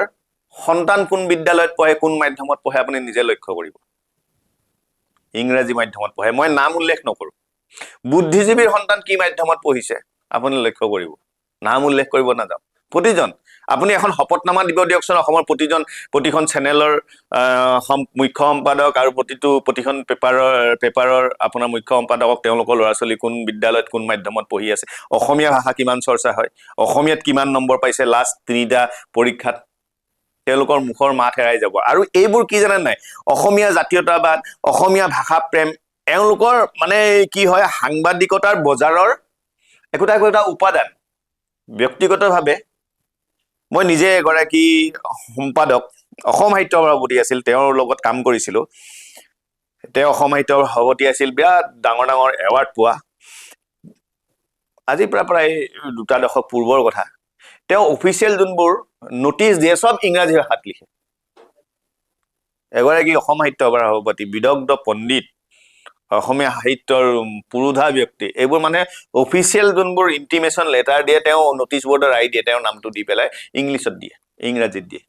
সন্তান কোন বিদ্যালয়ত পঢ়ে কোন মাধ্যমত পঢ়ে আপুনি নিজে লক্ষ্য কৰিব ইংৰাজী মাধ্যমত পঢ়ে মই নাম উল্লেখ নকৰো বুদ্ধিজীৱীৰ সন্তান কি মাধ্যমত পঢ়িছে আপুনি লক্ষ্য কৰিব নাম উল্লেখ কৰিব নাযাওঁ প্ৰতিজন আপুনি এখন শপতনামা দিব দিয়কচোন অসমৰ প্ৰতিখন চেনেলৰ মুখ্য সম্পাদক আৰু প্ৰতিখন পেপাৰৰ আপোনাৰ মুখ্য সম্পাদকক তেওঁলোকৰ ল'ৰা ছোৱালী কোন বিদ্যালয়ত কোন মাধ্যমত পঢ়ি আছে অসমীয়া ভাষা কিমান চৰ্চা হয় অসমীয়াত কিমান নম্বৰ পাইছে লাষ্ট 3টা পৰীক্ষাত তেওঁলোকৰ মুখৰ মাত হেৰাই যাব আৰু এইবোৰ কি জানেন নাই অসমীয়া জাতীয়তাবাদ অসমীয়া ভাষা প্ৰেম এওঁলোকৰ মানে কি হয় সাংবাদিকতাৰ বজাৰৰ একোটা উপাদান ব্যক্তিগতভাৱে মই নিজে এগৰাকী সম্পাদক অসম সাহিত্য সভাপতি আছিল তেওঁৰ লগত কাম কৰিছিলো তেওঁ অসম সাহিত্য সভাপতি আছিল বিৰাট ডাঙৰ এৱাৰ্ড পোৱা আজি প্ৰায় 2 দশক পূৰ্বৰ কথা তেওঁ অফিচিয়েল যোনবোৰ নোটিছ দিয়ে সব ইংৰাজী ভাষাত লিখে এগৰাকী অসম সাহিত্য সভাৰ সভাপতি বিদগ্ধ পণ্ডিত অসমীয়া সাহিত্যৰ পুৰোধা ব্যক্তি এইবোৰ মানে অফিচিয়েল যোনবোৰ ইন্টিমেশন লেটাৰ দিয়ে তেওঁ নোটিছ বৰ্ডৰ আই দিয়ে তেওঁৰ নামটো দি পেলাই ইংলিছত দিয়ে ইংৰাজীত দিয়ে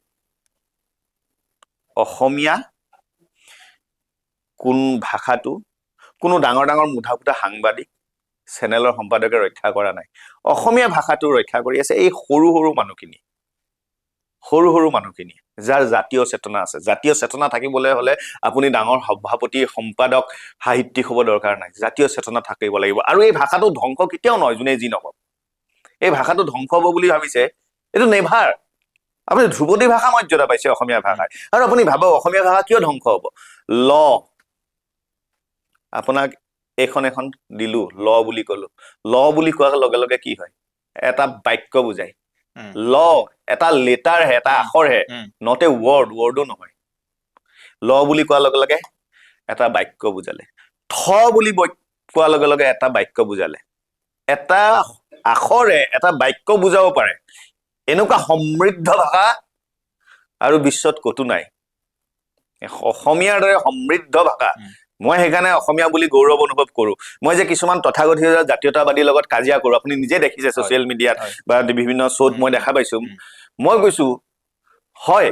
অসমীয়া কোন ভাষাটো কোনো ডাঙৰ মুঠা সাংবাদিক চেনেলৰ সম্পাদকে ৰক্ষা কৰা নাই অসমীয়া ভাষাটো ৰক্ষা কৰি আছে এই সৰু মানুহখিনি যাৰ জাতীয় চেতনা আছে জাতীয় চেতনা থাকিবলৈ হলে আপুনি ডাঙৰ সভাপতি সম্পাদক সাহিত্যিক হ'ব দৰকাৰ নাই জাতীয় চেতনা থাকিব লাগিব আৰু এই ভাষাটো ধ্বংস কেতিয়াও নহয় যোনে যি নকওক এই ভাষাটো ধ্বংস হ'ব বুলি ভাবিছে এইটো নেভাৰ আপুনি ধ্ৰুপদী ভাষা মৰ্যাদা পাইছে অসমীয়া ভাষাই আৰু আপুনি ভাবক অসমীয়া ভাষা কিয় ধ্বংস হ'ব ল আপোনাক এখন দিলু ল বুলি কলো ল বুলি কোৱাৰ লগে লগে কি হয় এটা বাক্য বুজায় ল এটা লেটাৰ হে এটা আখৰ হে নট এ ৱৰ্ডো নহয় ল বুলি কোৱাৰ লগে লগে এটা বাক্য বুজালে থ বুলি কোৱাৰ লগে লগে এটা বাক্য বুজালে এটা আখৰে এটা বাক্য বুজাব পাৰে এনেকুৱা সমৃদ্ধ ভাষা আৰু বিশ্বত ক'তো নাই অসমীয়াৰ দৰে সমৃদ্ধ ভাষা মই সেইকাৰণে অসমীয়া বুলি গৌৰৱ অনুভৱ কৰোঁ মই যে কিছুমান তথাকথিত জাতীয়তাবাদীৰ লগত কাজিয়া কৰোঁ আপুনি নিজে দেখিছে ছ'চিয়েল মিডিয়াত বা বিভিন্ন শ্ব'ত মই দেখা পাইছোঁ মই কৈছোঁ হয়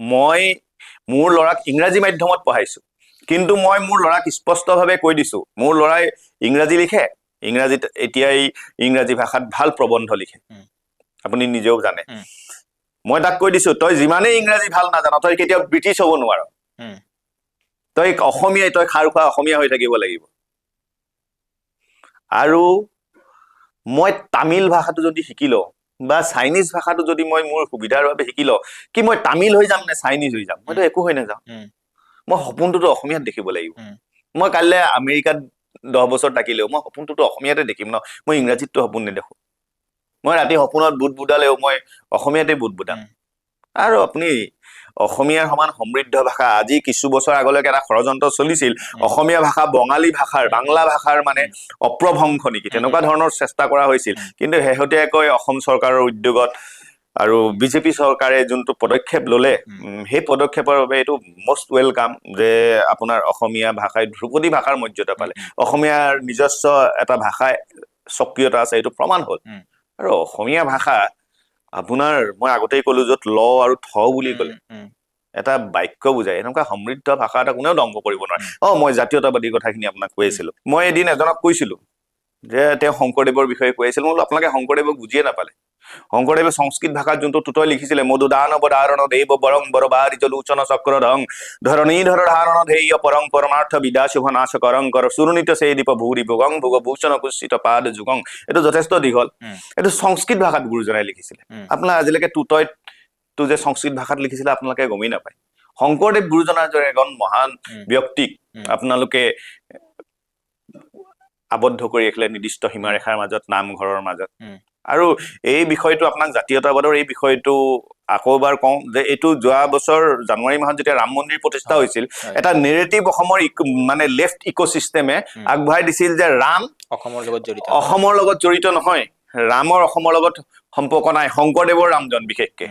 মই মোৰ ল'ৰাক ইংৰাজী মাধ্যমত পঢ়াইছোঁ কিন্তু মই মোৰ ল'ৰাক স্পষ্টভাৱে কৈ দিছোঁ মোৰ ল'ৰাই ইংৰাজী লিখে ইংৰাজীত এতিয়াই ইংৰাজী ভাষাত ভাল প্ৰবন্ধ লিখে আপুনি নিজেও জানে মই তাক কৈ দিছোঁ তই যিমানেই ইংৰাজী ভাল নাজান তই কেতিয়াও ব্ৰিটিছ হ'ব নোৱাৰ তই অসমীয়াই তই খাৰ খোৱা অসমীয়া হৈ থাকিব লাগিব আৰু মই তামিল ভাষাটো যদি শিকি লওঁ বা চাইনিজ ভাষাটো যদি মই মোৰ সুবিধাৰ বাবে শিকি লওঁ কি মই তামিল হৈ যাম নে চাইনিজ হৈ যাম মইতো একো হৈ নাযাওঁ মই সপোনটোতো অসমীয়াত দেখিব লাগিব মই কাইলৈ আমেৰিকাত 10 বছৰ থাকিলেও মই সপোনটোতো অসমীয়াতে দেখিম ন মই ইংৰাজীতটো সপোন নেদেখোঁ মই ৰাতি সপোনত বুট বুটালেও মই অসমীয়াতে বুট বুটাম আৰু আপুনি অসমীয়াৰ সমান সমৃদ্ধ ভাষা আজি কিছু বছৰ আগলৈকে এটা ষড়যন্ত্ৰ চলিছিল অসমীয়া ভাষা বঙালী ভাষাৰ বাংলা ভাষাৰ মানে অপ্ৰভংশ নেকি তেনেকুৱা ধৰণৰ চেষ্টা কৰা হৈছিল কিন্তু শেহতীয়াকৈ অসম চৰকাৰৰ উদ্যোগত আৰু বিজেপি চৰকাৰে যোনটো পদক্ষেপ ল'লে সেই পদক্ষেপৰ বাবে এইটো মষ্ট ৱেলকাম যে আপোনাৰ অসমীয়া ভাষাই ধ্ৰুপদী ভাষাৰ মৰ্যাদা পালে অসমীয়াৰ নিজস্ব এটা ভাষাই স্বকীয়তা আছে এইটো প্ৰমাণ হ'ল আৰু অসমীয়া ভাষা আপোনাৰ মই আগতেই ক'লো য'ত ল আৰু থ বুলি ক'লে এটা বাক্য বুজায় এনেকুৱা সমৃদ্ধ ভাষা এটা কোনেও ধ্বংস কৰিব নোৱাৰে মই জাতীয়তাবাদীৰ কথাখিনি আপোনাক কৈ আছিলো মই এদিন এজনক কৈছিলো যে তেওঁ শংকৰদেৱৰ বিষয়ে কৈ আছিল মই বোলো আপোনালোকে শংকৰদেৱক বুজিয়ে নাপালে শংকৰদেৱে সংস্কৃত ভাষাত যোনটো তুতই লিখিছিলে মধু দানৱ দাৰণ দেৱ বৰং বৰবাৰি জলোচন চক্ৰধং ধৰণীধৰ ধাৰণ ধেয় পৰং পৰমাৰ্থ বিদা শুভ নাশ কৰং কৰ সুৰুণিত সেই দীপ ভূৰি ভোগং ভোগ ভূষণ কুচিত পাদ যুগং এইটো যথেষ্ট দীঘল এইটো সংস্কৃত ভাষাত গুৰুজনাই লিখিছিলে আপোনাৰ আজিলৈকে তুতইটো যে সংস্কৃত ভাষাত লিখিছিলে আপোনালোকে গমেই নাপায় শংকৰদেৱ গুৰুজনাৰ দৰে এজন মহান ব্যক্তিক আপোনালোকে আবদ্ধ কৰি ৰাখিলে নিৰ্দিষ্ট সীমাৰেখাৰ মাজত নামঘৰৰ মাজত আৰু এই বিষয়টো আপোনাক জাতীয়তাবাদৰ এই বিষয়টো আকৌ এবাৰ কওঁ যে এইটো যোৱা বছৰ জানুৱাৰী মাহত যেতিয়া ৰাম মন্দিৰ প্ৰতিষ্ঠা হৈছিল এটা নেৰেটিভ অসমৰ মানে লেফ্ট ইক'চিষ্টেমে আগবঢ়াই দিছিল যে ৰাম অসমৰ লগত জড়িত নহয় ৰামৰ অসমৰ লগত সম্পৰ্ক নাই শংকৰদেৱৰ ৰামজন বিশেষকে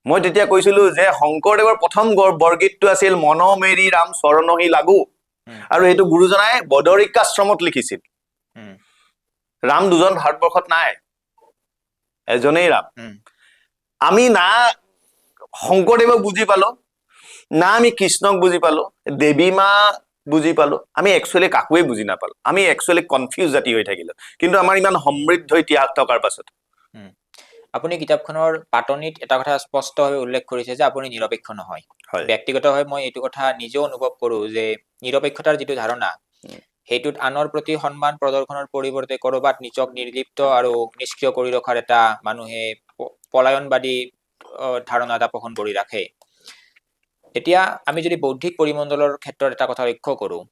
মই তেতিয়া কৈছিলো যে শংকৰদেৱৰ প্ৰথম বৰগীতটো আছিল মন মেৰি ৰাম চৰণহি লাগু আৰু এইটো গুৰুজনাই বদৰিকাশ্ৰমত লিখিছিল ৰাম দুজন ভাৰতবৰ্ষত নাই এজনেই ৰাম আমি না শংকৰদেৱক বুজি পালো না আমি কৃষ্ণক বুজি পালো দেৱী মা বুজি পালো আমি একচুৱেলি কাকোৱে বুজি নাপালো আমি একচুৱেলি কনফিউজ জাতি হৈ থাকিলো কিন্তু আমাৰ ইমান সমৃদ্ধ ইতিহাস থকাৰ পাছত আপুনি কিতাপখনৰ পাতনিত এটা কথা স্পষ্টভাৱে উল্লেখ কৰিছে যে আপুনি নিৰপেক্ষ নহয় ব্যক্তিগতভাৱে মই এইটো কথা নিজেও অনুভৱ কৰো যে নিৰপেক্ষতাৰ যিটো ধাৰণা সেইটোত আনৰ প্ৰতি সন্মান প্ৰদৰ্শনৰ পৰিৱৰ্তে কৰবাত নিজক নিৰ্লিপ্ত আৰু নিষ্ক্ৰিয় কৰি ৰখাৰ এটা মানুহে পলায়নবাদী ধাৰণা এটা পোষণ কৰি ৰাখে এতিয়া আমি যদি বৌদ্ধিক পৰিমণ্ডলৰ ক্ষেত্ৰত এটা কথা লক্ষ্য কৰোঁ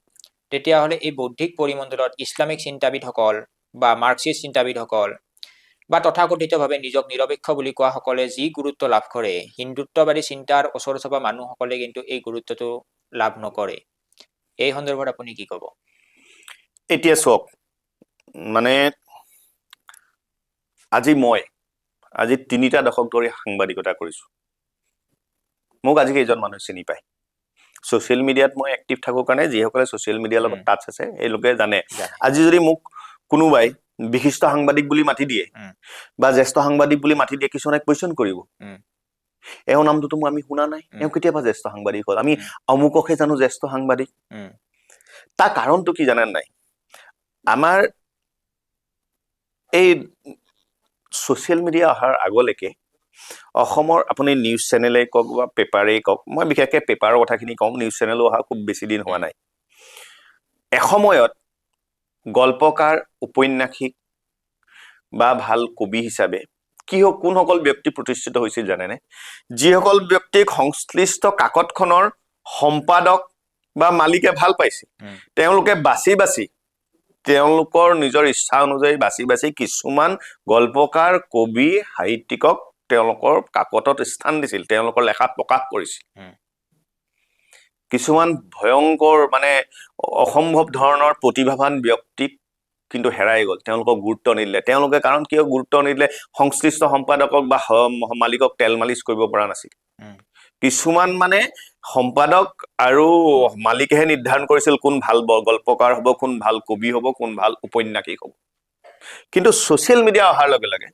তেতিয়াহ'লে এই বৌদ্ধিক পৰিমণ্ডলত ইছলামিক চিন্তাবিদসকল বা মাৰ্কছিষ্ট চিন্তাবিদসকল বা তথাকথিতভাৱে নিজক নিৰপেক্ষ বুলি কোৱা সকলে যি গুৰুত্ব লাভ কৰে হিন্দুত্ববাদী চিন্তাৰ ওচৰ চপা মানুহসকলে কিন্তু এই গুৰুত্বটো লাভ নকৰে এই সন্দৰ্ভত আপুনি কি ক'ব এতিয়া চাওক মানে আজি 3টা দশক ধৰি সাংবাদিকতা কৰিছো মোক আজি কেইজন মানুহ চিনি পায় ছ'চিয়েল মিডিয়াত মই এক্টিভ থাকো কাৰণে যিসকলে ছ'চিয়েল মিডিয়াৰ লগত টাচ আছে এই লোকে জানে আজি যদি মোক কোনোবাই বিশিষ্ট সাংবাদিক বুলি মাতি দিয়ে বা জ্যেষ্ঠ সাংবাদিক বুলি মাতি দিয়ে কিছুমানে কোৱেশ্যন কৰিব এওঁ নামটোতো আমি শুনা নাই এওঁ কেতিয়াবা জ্যেষ্ঠ সাংবাদিক হ'ল আমি অমুককে জানো জ্যেষ্ঠ সাংবাদিক তাৰ কাৰণটো কি জানেন নাই আমাৰ এই ছ'চিয়েল মিডিয়া অহাৰ আগলৈকে অসমৰ আপুনি নিউজ চেনেলেই কওক বা পেপাৰেই কওক মই বিশেষকৈ পেপাৰৰ কথাখিনি কওঁ নিউজ চেনেলো অহা খুব বেছি দিন হোৱা নাই এসময়ত গল্পকাৰ উপন্যাসিক বা ভাল কবি হিচাপে কোনসকল ব্যক্তি প্ৰতিষ্ঠিত হৈছিল জানেনে যিসকল ব্যক্তিক সংশ্লিষ্ট কাকতখনৰ সম্পাদক বা মালিকে ভাল পাইছিল তেওঁলোকে বাছি তেওঁলোকৰ নিজৰ ইচ্ছা অনুযায়ী বাছি কিছুমান গল্পকাৰ কবি সাহিত্যিকক তেওঁলোকৰ কাকতত স্থান দিছিল তেওঁলোকৰ লেখা প্ৰকাশ কৰিছিল কিছুমান ভয়ংকৰ মানে অসম্ভৱ ধৰণৰ প্ৰতিভাৱান ব্যক্তিক কিন্তু হেৰাই গ'ল, তেওঁলোকক গুৰুত্ব নিদিলে। তেওঁলোকে কাৰণ কিয় গুৰুত্ব নিদিলে, সংশ্লিষ্ট সম্পাদকক বা মালিকক তেল মালিচ কৰিব পৰা নাছিল। কিছুমান মানে সম্পাদক আৰু মালিকেহে নিৰ্ধাৰণ কৰিছিল কোন ভাল গল্পকাৰ হ'ব, কোন ভাল কবি হ'ব, কোন ভাল উপন্যাসিক হ'ব। কিন্তু ছচিয়েল মিডিয়া অহাৰ লগে লগে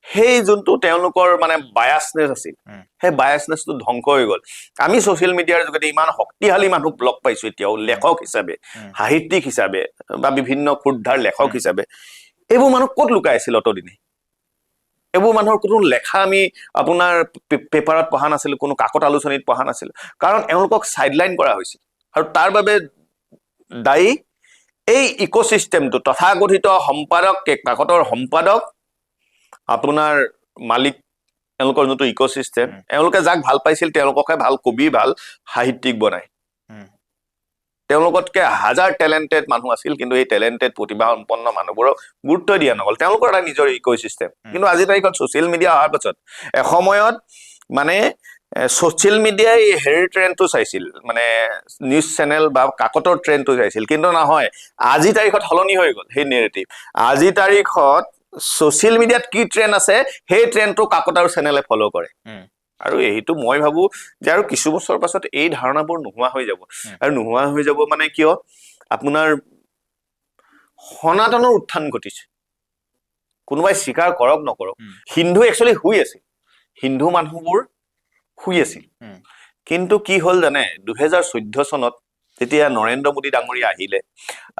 সেই যোনটো তেওঁলোকৰ মানে বায়াছনেছ আছিল, সেই বায়াছনেছটো ধ্বংস হৈ গ'ল। আমি ছচিয়েল মিডিয়াৰ যোগেদি ইমান শক্তিশালী মানুহ লগ পাইছো এতিয়াও, লেখক হিচাপে, সাহিত্যিক হিচাপে বা বিভিন্ন ক্ষুদ্ধাৰ লেখক হিচাপে। এইবোৰ মানুহ ক'ত লুকাই আছিল অতদিনে? এইবোৰ মানুহৰ কোনো লেখা আমি আপোনাৰ পেপাৰত পঢ়া নাছিলো, কোনো কাকত আলোচনীত পঢ়া নাছিলো, কাৰণ এওঁলোকক চাইডলাইন কৰা হৈছিল। আৰু তাৰ বাবে দায়ী এই ইক'চিষ্টেমটো, তথাকথিত সম্পাদক, কাকতৰ সম্পাদক, আপোনাৰ মালিক, এওঁলোকৰ যোনটো ইক'চিষ্টেম, এওঁলোকে যাক ভাল পাইছিল তেওঁলোককে ভাল কবি, ভাল সাহিত্যিক বনায়। তেওঁলোকতকে হাজাৰ টেলেণ্টেড মানুহ আছিল, কিন্তু এই টেলেণ্টেড প্ৰতিভা সম্পন্ন মানুহবোৰক গুৰুত্ব দিয়া নগ'ল। তেওঁলোকৰ এটা নিজৰ ইক'চিষ্টেম। কিন্তু আজিৰ তাৰিখত ছচিয়েল মিডিয়া অহাৰ পাছত এসময়ত মানে ছচিয়েল মিডিয়াই হেৰিৰ ট্ৰেণ্ডটো চাইছিল, মানে নিউজ চেনেল বা কাকতৰ ট্ৰেণ্ডটো চাইছিল। কিন্তু নহয়, আজিৰ তাৰিখত সলনি হৈ গ'ল সেই নেৰেটিভ। আজিৰ তাৰিখত ছচিয়েল মিডিয়াত কি ট্ৰেণ্ড আছে, সেই ট্ৰেণ্ডটো কাকত আৰু চেনেলে ফ'ল' কৰে। আৰু এইটো মই ভাবো যে আৰু কিছু বছৰ পাছত এই ধাৰণাবোৰ নোহোৱা হৈ যাব। আৰু নোহোৱা হৈ যাব মানে কিয়, আপোনাৰ সনাতনৰ উত্থান ঘটিছে। কোনোবাই স্বীকাৰ কৰক নকৰক, হিন্দু একচুৱেলি শুই আছিল, হিন্দু মানুহবোৰ শুই আছিল। কিন্তু কি হ'ল জানে, 2014 চনত যেতিয়া নৰেন্দ্ৰ মোদী ডাঙৰীয়া আহিলে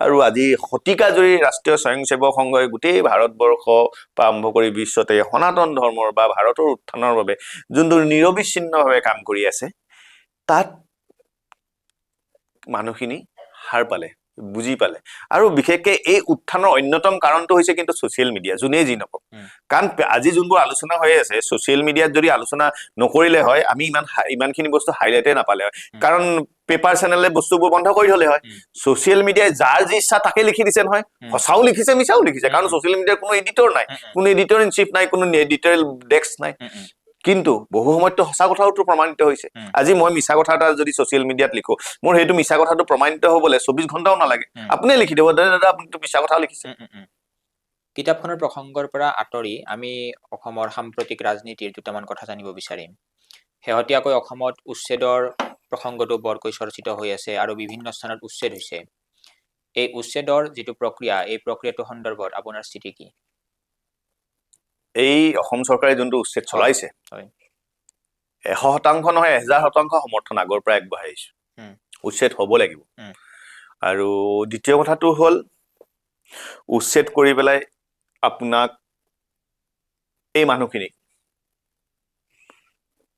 আৰু আজি শতিকাজুৰি ৰাষ্ট্ৰীয় স্বয়ংসেৱক সংঘই গোটেই ভাৰতবৰ্ষ পৰা আৰম্ভ কৰি বিশ্বতে সনাতন ধৰ্মৰ বা ভাৰতৰ উত্থানৰ বাবে যোনটো নিৰবিচ্ছিন্নভাৱে কাম কৰি আছে, তাত মানুহখিনি সাৰ পালে, বুজি পালে। আৰু বিশেষকে এই উত্থানৰ অন্যতম কাৰণটো হৈছে কিন্তু ছচিয়েল মিডিয়া, যোনেই যি নকওক। কাৰণ আজি যোনবোৰ আলোচনা হৈ আছে, ছচিয়েল মিডিয়াত যদি আলোচনা নকৰিলে হয়, আমি ইমানখিনি বস্তু হাইলাইটে নাপালে হয়। কাৰণ পেপাৰ চেনেলে বস্তুবোৰ বন্ধ কৰি থলে হয়। ছচিয়েল মিডিয়াই যাৰ যি ইচ্ছা তাকে লিখি দিছে নহয়, সঁচাও লিখিছে, মিছাও লিখিছে। কাৰণ ছচিয়েল মিডিয়াৰ কোনো এডিটৰ নাই, কোনো এডিটৰ ইন চিফ নাই, কোনো এডিটৰিয়েল ডেস্ক নাই। কিন্তু বহু সময়ততো সঁচা কথাওতো প্ৰমাণিত হৈছে। আজি মই মিছা কথা এটা যদি ছচিয়েল মিডিয়াত লিখো, মোৰ সেইটো মিছা কথাটো প্ৰমাণিত হবলৈ 24 ঘণ্টাও নালাগে, আপুনিয়ে লিখি দিব, দাদা আপুনিতো মিছা কথাও লিখিছে। কিতাপখনৰ প্ৰসংগৰ পৰা আঁতৰি আমি অসমৰ সাম্প্ৰতিক ৰাজনীতিৰ দুটামান কথা জানিব বিচাৰিম। শেহতীয়াকৈ অসমত উচ্ছেদৰ প্ৰসংগটো বৰকৈ চৰ্চিত হৈ আছে আৰু বিভিন্ন স্থানত উচ্ছেদ হৈছে। এই উচ্ছেদৰ যিটো প্ৰক্ৰিয়া, এই প্ৰক্ৰিয়াটোৰ সন্দৰ্ভত আপোনাৰ স্থিতি কি? এই অসম চৰকাৰে যোনটো উচ্ছেদ চলাইছে, 100% নহয়, 1000% সমৰ্থন আগৰ পৰা আগবঢ়াই আহিছো। উচ্ছেদ হ'ব লাগিব। আৰু দ্বিতীয় কথাটো হ'ল, উচ্ছেদ কৰি পেলাই আপোনাক এই মানুহখিনিক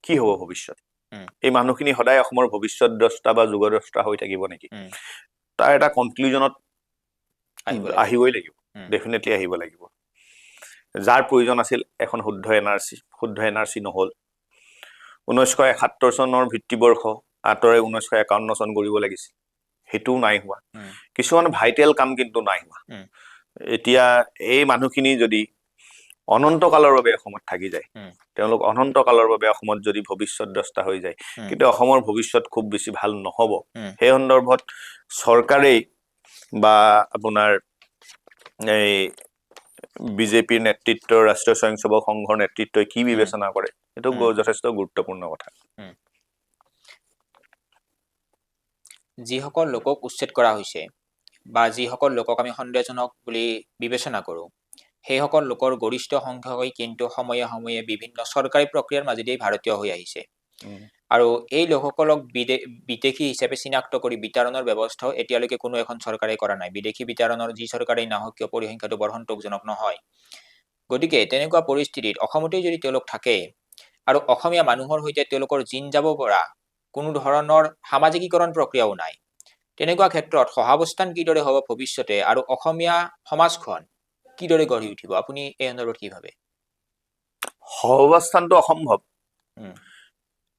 কি হ'ব ভৱিষ্যত, এই মানুহখিনি সদায় অসমৰ ভৱিষ্যত দ্ৰষ্টা বা যুগদ্ৰষ্টা হৈ থাকিব নেকি, তাৰ এটা কনক্লুজনত আহিবই লাগিব, ডেফিনেটলি আহিব লাগিব। যাৰ প্ৰয়োজন আছিল এখন শুদ্ধ এনআৰচি নহ'ল। 1971 চনৰ ভিত্তিবৰ্ষ আঁতৰে 1951 চন কৰিব লাগিছিল, সেইটোও নাই হোৱা। কিছুমান ভাইটেল কাম কিন্তু নাই হোৱা। এতিয়া এই মানুহখিনি যদি অনন্তকালৰ বাবে অসমত থাকি যায়, তেওঁলোক অনন্তকালৰ বাবে অসমত যদি ভৱিষ্যত দ্ৰষ্টা হৈ যায়, কিন্তু অসমৰ ভৱিষ্যত খুব বেছি ভাল নহ'ব। সেই সন্দৰ্ভত চৰকাৰেই বা আপোনাৰ এই বিজেপিৰ নেতৃত্বৰ ৰাষ্ট্ৰীয় স্বয়ংসেৱক সংঘৰ নেতৃত্বই কি বিবেচনা কৰে, সেইটো যথেষ্ট গুৰুত্বপূৰ্ণ কথা। যিসকল লোকক উচ্ছেদ কৰা হৈছে বা যিসকল লোকক আমি সন্দেহজনক বুলি বিবেচনা কৰোঁ, সেইসকল লোকৰ গৰিষ্ঠ সংখ্যকেই কিন্তু সময়ে সময়ে বিভিন্ন চৰকাৰী প্ৰক্ৰিয়াৰ মাজেদি ভাৰতীয় হৈ আহিছে। আৰু এই লোকসকলক বিদেশী হিচাপে চিনাক্ত কৰি বিতৰণৰ ব্যৱস্থাও এতিয়ালৈকে কোনো এখন চৰকাৰে কৰা নাই। বিদেশী বিতৰণৰ যি চৰকাৰেই নাহক কিয় পৰিসংখ্যাটো বৰ সন্তোষজনক নহয়। গতিকে তেনেকুৱা পৰিস্থিতিত অসমতেই যদি তেওঁলোক থাকে আৰু অসমীয়া মানুহৰ সৈতে তেওঁলোকৰ জিন যাব পৰা কোনো ধৰণৰ সামাজিকীকৰণ প্ৰক্ৰিয়াও নাই, তেনেকুৱা ক্ষেত্ৰত সহাৱস্থান কিদৰে হ'ব ভৱিষ্যতে আৰু অসমীয়া সমাজখন কিদৰে গঢ়ি উঠিব, আপুনি এই সন্দৰ্ভত কি ভাবে? সহাৱস্থানটো অসম্ভৱ।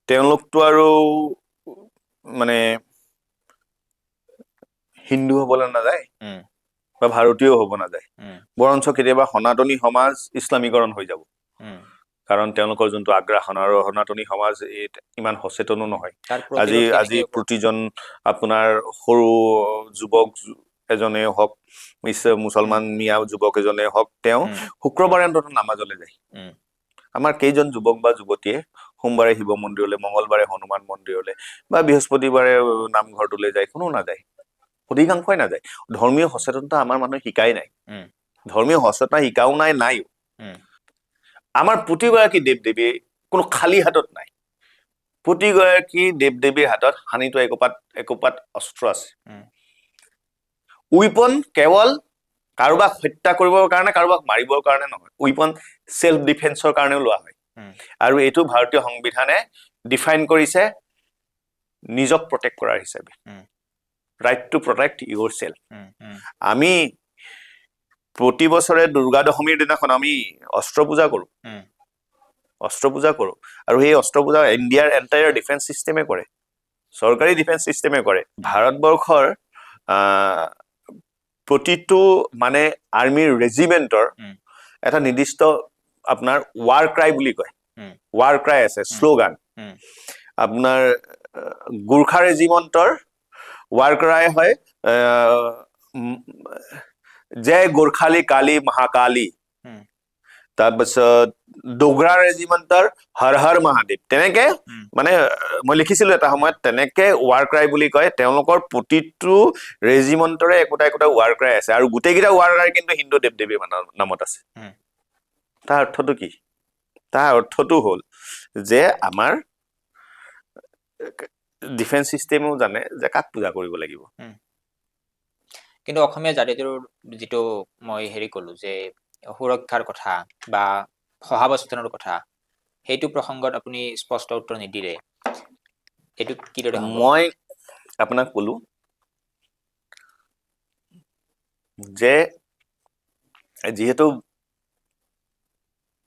তেওঁলোকতো আৰু মানে হিন্দু হ'বলৈ নাযায় বা ভাৰতীয় হ'ব নাযায়, বৰঞ্চ কেতিয়াবা সনাতনী সমাজ ইছলামীকৰণ হৈ যাব। কাৰণ তেওঁলোকৰ যোনটো আগ্ৰাসন, আৰু সনাতনী সমাজ ইমান সচেতনো নহয়। আজি প্ৰতিজন আপোনাৰ সৰু যুৱক এজনে হওক মুছলমান মিয়া যুৱক এজনে হওক তেওঁ শুক্ৰবাৰে অন্তত নামাজলৈ যায় আমাৰ কেইজন যুৱক বা যুৱতীয়ে সোমবাৰে শিৱ মন্দিৰলৈ মঙ্গলবাৰে হনুমান মন্দিৰলৈ বা বৃহস্পতিবাৰে নামঘৰটোলৈ যায় কোনো নাযায় অধিকাংশই নাযায় ধৰ্মীয় সচেতনতা আমাৰ মানুহে শিকাই নাই ধৰ্মীয় সচেতনতা শিকাও নাইও আমাৰ প্ৰতিগৰাকী দেৱ দেৱী কোনো খালী হাতত নাই প্ৰতিগৰাকী দেৱ দেৱীৰ হাতত হানিটো একোপাত অস্ত্ৰ আছে উইপন কেৱল কাৰোবাক হত্যা কৰিবৰ কাৰণে কাৰোবাক মাৰিবৰ কাৰণে নহয় উইপন সেলফ ডিফেন্সৰ কাৰণেও লোৱা হয় আৰু এইটো ভাৰতীয় সংবিধানে ডিফাইন কৰিছে নিজক প্ৰটেক্ট কৰাৰ হিচাপে right to protect Euro self আমি প্ৰতি বছৰে দুৰ্গা দশমীৰ দিনাখন আমি অস্ত্ৰ পূজা কৰো আৰু সেই অস্ত্ৰ পূজা ইণ্ডিয়াৰ এণ্টায়াৰ ডিফেন্স চিষ্টেমে কৰে চৰকাৰী ডিফেন্স চিষ্টেমে কৰে ভাৰতবৰ্ষৰ প্ৰতিটো মানে আৰ্মিৰ ৰেজিমেণ্টৰ এটা নিৰ্দিষ্ট আপোনাৰ ৱাৰ ক্ৰাই বুলি কয় ৱাৰ ক্ৰাই আছে শ্লোগান আপোনাৰ গুৰ্খা ৰেজিমেণ্টৰ ৱাৰ ক্ৰাই হয় জয় গোৰ্খালী কালী মহাকালী তাৰপিছত ডোগৰা ৰেজিমেণ্টৰ হৰ হৰ মহাদেৱ তেনেকে মানে মই লিখিছিলো এটা সময়ত তেনেকে ৱাৰ ক্ৰাই বুলি কয় তেওঁলোকৰ প্ৰতিটো ৰেজিমেণ্টৰে একোটা ৱাৰ ক্ৰাই আছে আৰু গোটেইকেইটা ৱাৰ ক্ৰাই কিন্তু হিন্দু দেৱ দেৱীৰ নামত আছে তাৰ অৰ্থটো কি তাৰ অৰ্থটো হ'ল যে আমাৰ ডিফেন্স চিষ্টেমেও জানে যে কাক পূজা কৰিব লাগিব কিন্তু অসমীয়া জাতিটোৰ যিটো মই কলো যে সুৰক্ষাৰ কথা বা সহাৱস্থানৰ কথা সেইটো প্ৰসংগত আপুনি স্পষ্ট উত্তৰ নিদিলে এইটো কিদৰে হ'ব মই আপোনাক কলো যে যিহেতু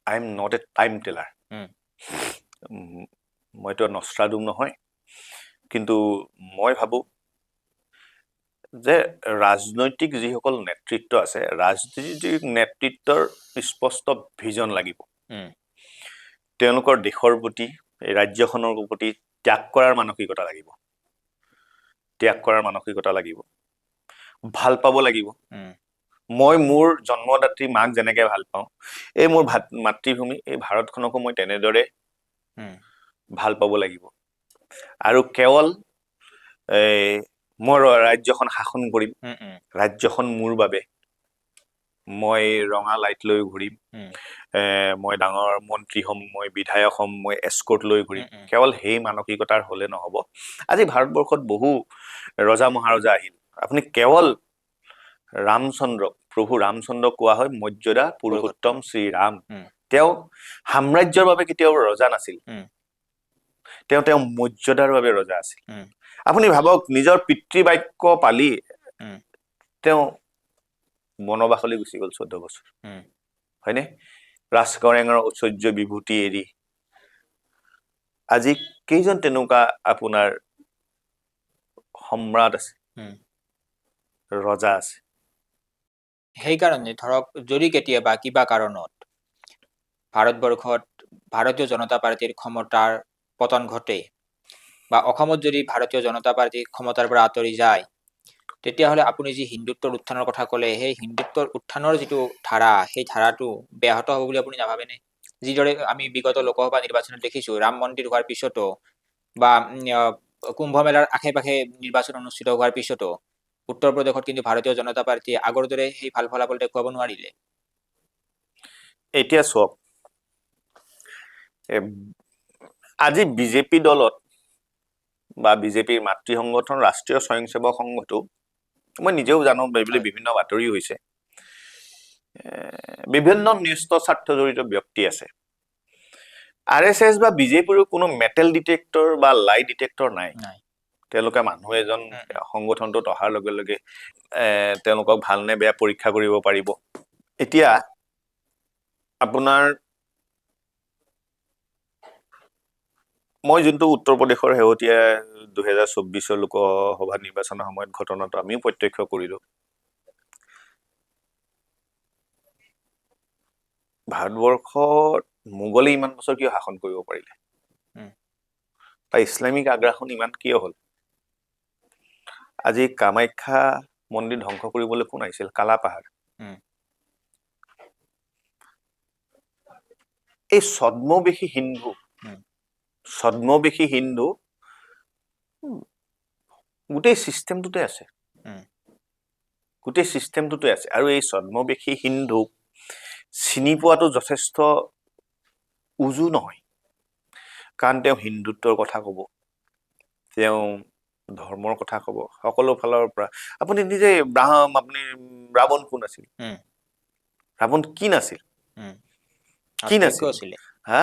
I am not a time teller মইতো নস্ট্ৰাডাম নহয় কিন্তু মই ভাবো যে ৰাজনৈতিক যিসকল নেতৃত্ব আছে ৰাজনৈতিক নেতৃত্বৰ স্পষ্ট ভিজন লাগিব তেওঁলোকৰ দেশৰ প্ৰতি ৰাজ্যখনৰ প্ৰতি ত্যাগ কৰাৰ মানসিকতা লাগিব ভাল পাব লাগিব মই মোৰ জন্মদাত্ৰী মাক যেনেকে ভাল পাওঁ এই মোৰ মাতৃভূমি এই ভাৰতখনকো মই তেনেদৰে ভাল পাব লাগিব আৰু কেৱল মই ৰাজ্যখন শাসন কৰিম ৰাজ্যখন মোৰ বাবে মই ৰঙা লাইট লৈ ঘূৰিম মই ডাঙৰ মন্ত্ৰী হ'ম মই বিধায়ক হ'ম মই এস্কৰ্ট লৈ ঘূৰিম কেৱল সেই মানসিকতাৰ হলে নহব আজি ভাৰতবৰ্ষত বহু ৰজা মহাৰজা আহিল আপুনি কেৱল প্ৰভু ৰামচন্দ্ৰক কোৱা হয় মৰ্যাদা পুৰুষোত্তম শ্ৰীৰাম তেওঁ সাম্ৰাজ্যৰ বাবে কেতিয়াও ৰজা নাছিল তেওঁ মৰ্যাদাৰ বাবে ৰজা আছিল আপুনি ভাবক নিজৰ পিতৃ বাক্য পালি তেওঁ বনবাসলৈ গুচি গ'ল 14 বছৰ হয়নে ৰাজকৰেঙৰ ঐশ্বৰ্য বিভূতি এৰি আজি কেইজন তেনেকুৱা আপোনাৰ সম্ৰাট আছে ৰজা আছে সেইকাৰণে ধৰক যদি কেতিয়াবা কিবা কাৰণত ভাৰতবৰ্ষত ভাৰতীয় জনতা পাৰ্টিৰ ক্ষমতাৰ পতন ঘটে বা অসমত যদি ভাৰতীয় জনতা পাৰ্টি ক্ষমতাৰ পৰা আঁতৰি যায় তেতিয়াহ'লে আপুনি যি হিন্দুত্বৰ উত্থানৰ কথা ক'লে সেই হিন্দুত্বৰ উত্থানৰ যিটো ধাৰা সেই ধাৰাটো ব্যাহত হ'ব বুলি আপুনি নাভাবেনে যিদৰে আমি বিগত লোকসভা নিৰ্বাচনত দেখিছো ৰাম মন্দিৰ হোৱাৰ পিছতো বা কুম্ভ মেলাৰ আশে পাশে নিৰ্বাচন অনুষ্ঠিত হোৱাৰ পিছতো উত্তৰ প্ৰদেশত কিন্তু ভাৰতীয় জনতা পাৰ্টিয়ে আগৰ দৰে সেই ভাল ফলাফল দেখুৱাব নোৱাৰিলে এতিয়া চাওক আজি বিজেপি দলত বা বিজেপিৰ মাতৃ সংগঠন ৰাষ্ট্ৰীয় স্বয়ংসেৱক সংঘটো মই নিজেও জানো বিভিন্ন বাতৰি হৈছে বিভিন্ন ন্যস্ত স্বাৰ্থ জড়িত ব্যক্তি আছে RSS বা বিজেপিৰো কোনো মেটেল ডিটেক্টৰ বা লাই ডিটেক্টৰ নাই তেওঁলোকে মানুহ এজন সংগঠনটোত অহাৰ লগে লগে তেওঁলোকক ভাল নে বেয়া পৰীক্ষা কৰিব পাৰিব এতিয়া আপোনাৰ মই যোনটো উত্তৰ প্ৰদেশৰ শেহতীয়া 2024 লোকসভা নিৰ্বাচনৰ সময়ত ঘটনাটো আমিও প্ৰত্যক্ষ কৰিলো ভাৰতবৰ্ষত মোগলে ইমান বছৰ কিয় শাসন কৰিব পাৰিলে বা ইছলামিক আগ্ৰাসন ইমান কিয় হ'ল আজি কামাখ্যা মন্দিৰ ধ্বংস কৰিবলৈ কোন আহিছিল? কালাপাহাৰ। এই ছদ্মবেশী হিন্দু গোটেই চিষ্টেমটোতে আছে, আৰু এই ছদ্মবেশী হিন্দুক চিনি পোৱাটো যথেষ্ট উজু নহয়, কাৰণ তেওঁ হিন্দুত্বৰ কথা ক'ব, তেওঁ ধৰ্মৰ কথা ক'ব, সকলো ফালৰ পৰা। আপুনি নিজে আপুনি ৰাৱণ কোন আছিল? ৰাৱণ কি নাছিল? হা,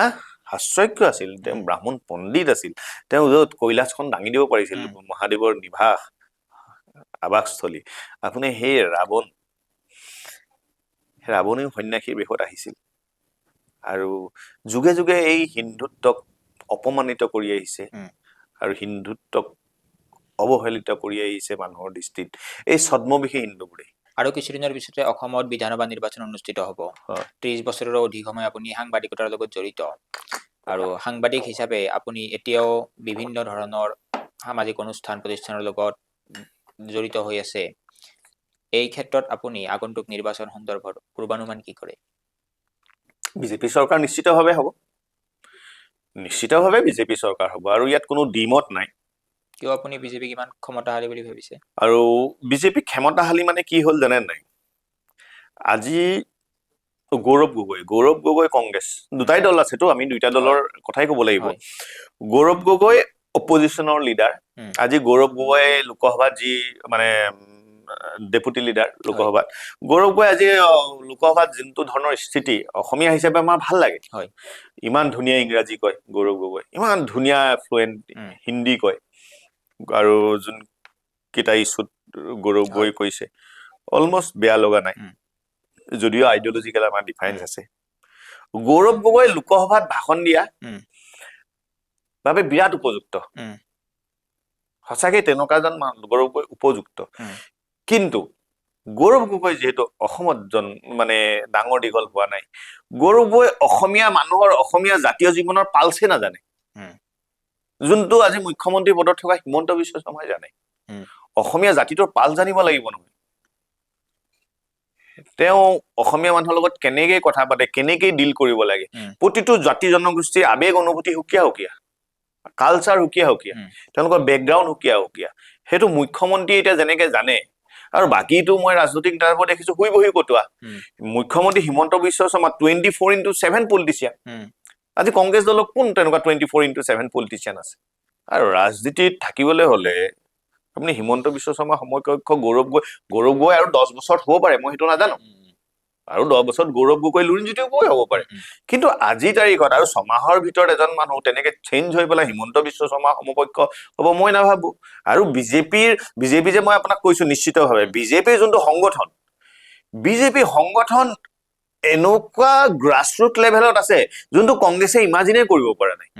হাস্যজ্ঞ আছিল। তেওঁ ব্ৰাহ্মণ পণ্ডিত আছিল। তেওঁ য'ত কৈলাশখন দাঙি দিব পাৰিছিল, মহাদেৱৰ নিবাস আৱাসস্থলী। আপুনি সেই ৰাৱণেও সন্যাসীৰ বেশত আহিছিল আৰু যুগে যুগে এই হিন্দুত্বক অপমানিত কৰি আহিছে আৰু হিন্দুত্বক অৱহেলিত কৰি আহিছে মানুহৰ দৃষ্টিত এই ছদ্মবেশী হিন্দুবোৰে। আৰু কিছুদিনৰ পিছতে অসমত বিধানসভা নিৰ্বাচন অনুষ্ঠিত হ'ব। 30 বছৰৰ অধিক সময় আপুনি সাংবাদিকতাৰ লগত জড়িত, আৰু সাংবাদিক হিচাপে আপুনি এতিয়াও বিভিন্ন ধৰণৰ সামাজিক অনুষ্ঠান প্ৰতিষ্ঠানৰ লগত জড়িত হৈ আছে। এই ক্ষেত্ৰত আপুনি আগন্তুক নিৰ্বাচন সন্দৰ্ভত পূৰ্বানুমান কি কৰে? বিজেপি চৰকাৰ নিশ্চিতভাৱে হ'ব, বিজেপি চৰকাৰ হ'ব, আৰু ইয়াত কোনো দ্বিমত নাই। কিয় আপুনি বিজেপিক ইমান ক্ষমতাশালী বুলি ভাবিছে? আৰু বিজেপি ক্ষমতাশালী মানে কি হ'ল জানে নাই? আজি গৌৰৱ গগৈ কংগ্ৰেছ, দুটাই দল আছেতো, আমি দুইটা দলৰ কথাই ক'ব লাগিব। গৌৰৱ গগৈ অপজিশ্যনৰ লিডাৰ। আজি গৌৰৱ গগৈ লোকসভাত যি মানে ডেপুটি লিডাৰ লোকসভাত, গৌৰৱ গগৈ আজি লোকসভাত যোনটো ধৰণৰ স্থিতি, অসমীয়া হিচাপে আমাৰ ভাল লাগে। ইমান ধুনীয়া ইংৰাজী কয় গৌৰৱ গগৈ, ইমান ধুনীয়া ফ্লুৱেণ্ট হিন্দী কয়, আৰু যোন কেইটা ইছ্যুত গৌৰৱ গগৈ কৈছে অলমষ্ট বেয়া লগা নাই, যদিও আইডিঅলজিকেল আমাৰ ডিফাৰেঞ্চ আছে। গৌৰৱ গগৈ লোকসভাত ভাষণ দিয়া বাবে বিৰাট উপযুক্ত, সঁচাকে তেনেকুৱা এজন গৌৰৱ গগৈ উপযুক্ত। কিন্তু গৌৰৱ গগৈ যিহেতু অসমত মানে ডাঙৰ দীঘল হোৱা নাই, গৌৰৱ গগৈ অসমীয়া মানুহৰ, অসমীয়া জাতীয় জীৱনৰ পালচে নাজানে, যোনটো আজি মুখ্যমন্ত্ৰী পদত থকা হিমন্ত বিশ্ব শৰ্মাই জানে। অসমীয়া জাতিটোৰ পাল জানিব লাগিব নহয়। তেওঁ অসমীয়া মানুহৰ লগত কেনেকৈ কথা পাতে, কেনেকৈ ডিল কৰিব লাগে, প্ৰতিটো জাতি জনগোষ্ঠীৰ আৱেগ অনুভূতি সুকীয়া সুকীয়া, কালচাৰ সুকীয়া সুকীয়া, তেওঁলোকৰ বেকগ্ৰাউণ্ড সুকীয়া সুকীয়া, সেইটো মুখ্যমন্ত্ৰী এতিয়া যেনেকে জানে। আৰু বাকীটো মই ৰাজনৈতিক নেতাবোৰ দেখিছো শুই বহি কটোৱা। মুখ্যমন্ত্ৰী হিমন্ত বিশ্ব শৰ্মা 24/7 পলিটিচিয়ান। আজি কংগ্ৰেছ দলত কোন তেনেকুৱা 24/7 পলিটিচিয়ান আছে? আৰু ৰাজনীতিত থাকিবলৈ হলে আপুনি হিমন্ত বিশ্ব শৰ্মা সমকক্ষ গৌৰৱ গগৈ আৰু 10 বছৰত হ'ব পাৰে, মই সেইটো নাজানো, আৰু 10 বছৰত গৌৰৱ গগৈ লুৰিণজ্যোতি গগৈ হ'ব পাৰে। কিন্তু আজি তাৰিখত আৰু 6 মাহৰ ভিতৰত এজন মানুহ তেনেকে চেঞ্জ হৈ পেলাই হিমন্ত বিশ্ব শৰ্মা সমকক্ষ হ'ব মই নাভাবো। আৰু বিজেপি যে মই আপোনাক কৈছো নিশ্চিতভাৱে বিজেপিৰ যোনটো সংগঠন, বিজেপি সংগঠন এনেকুৱা গ্ৰাছৰুট লেভেলত আছে যোনটো কংগ্ৰেছে ইমাজিনে কৰিব পৰা নাই।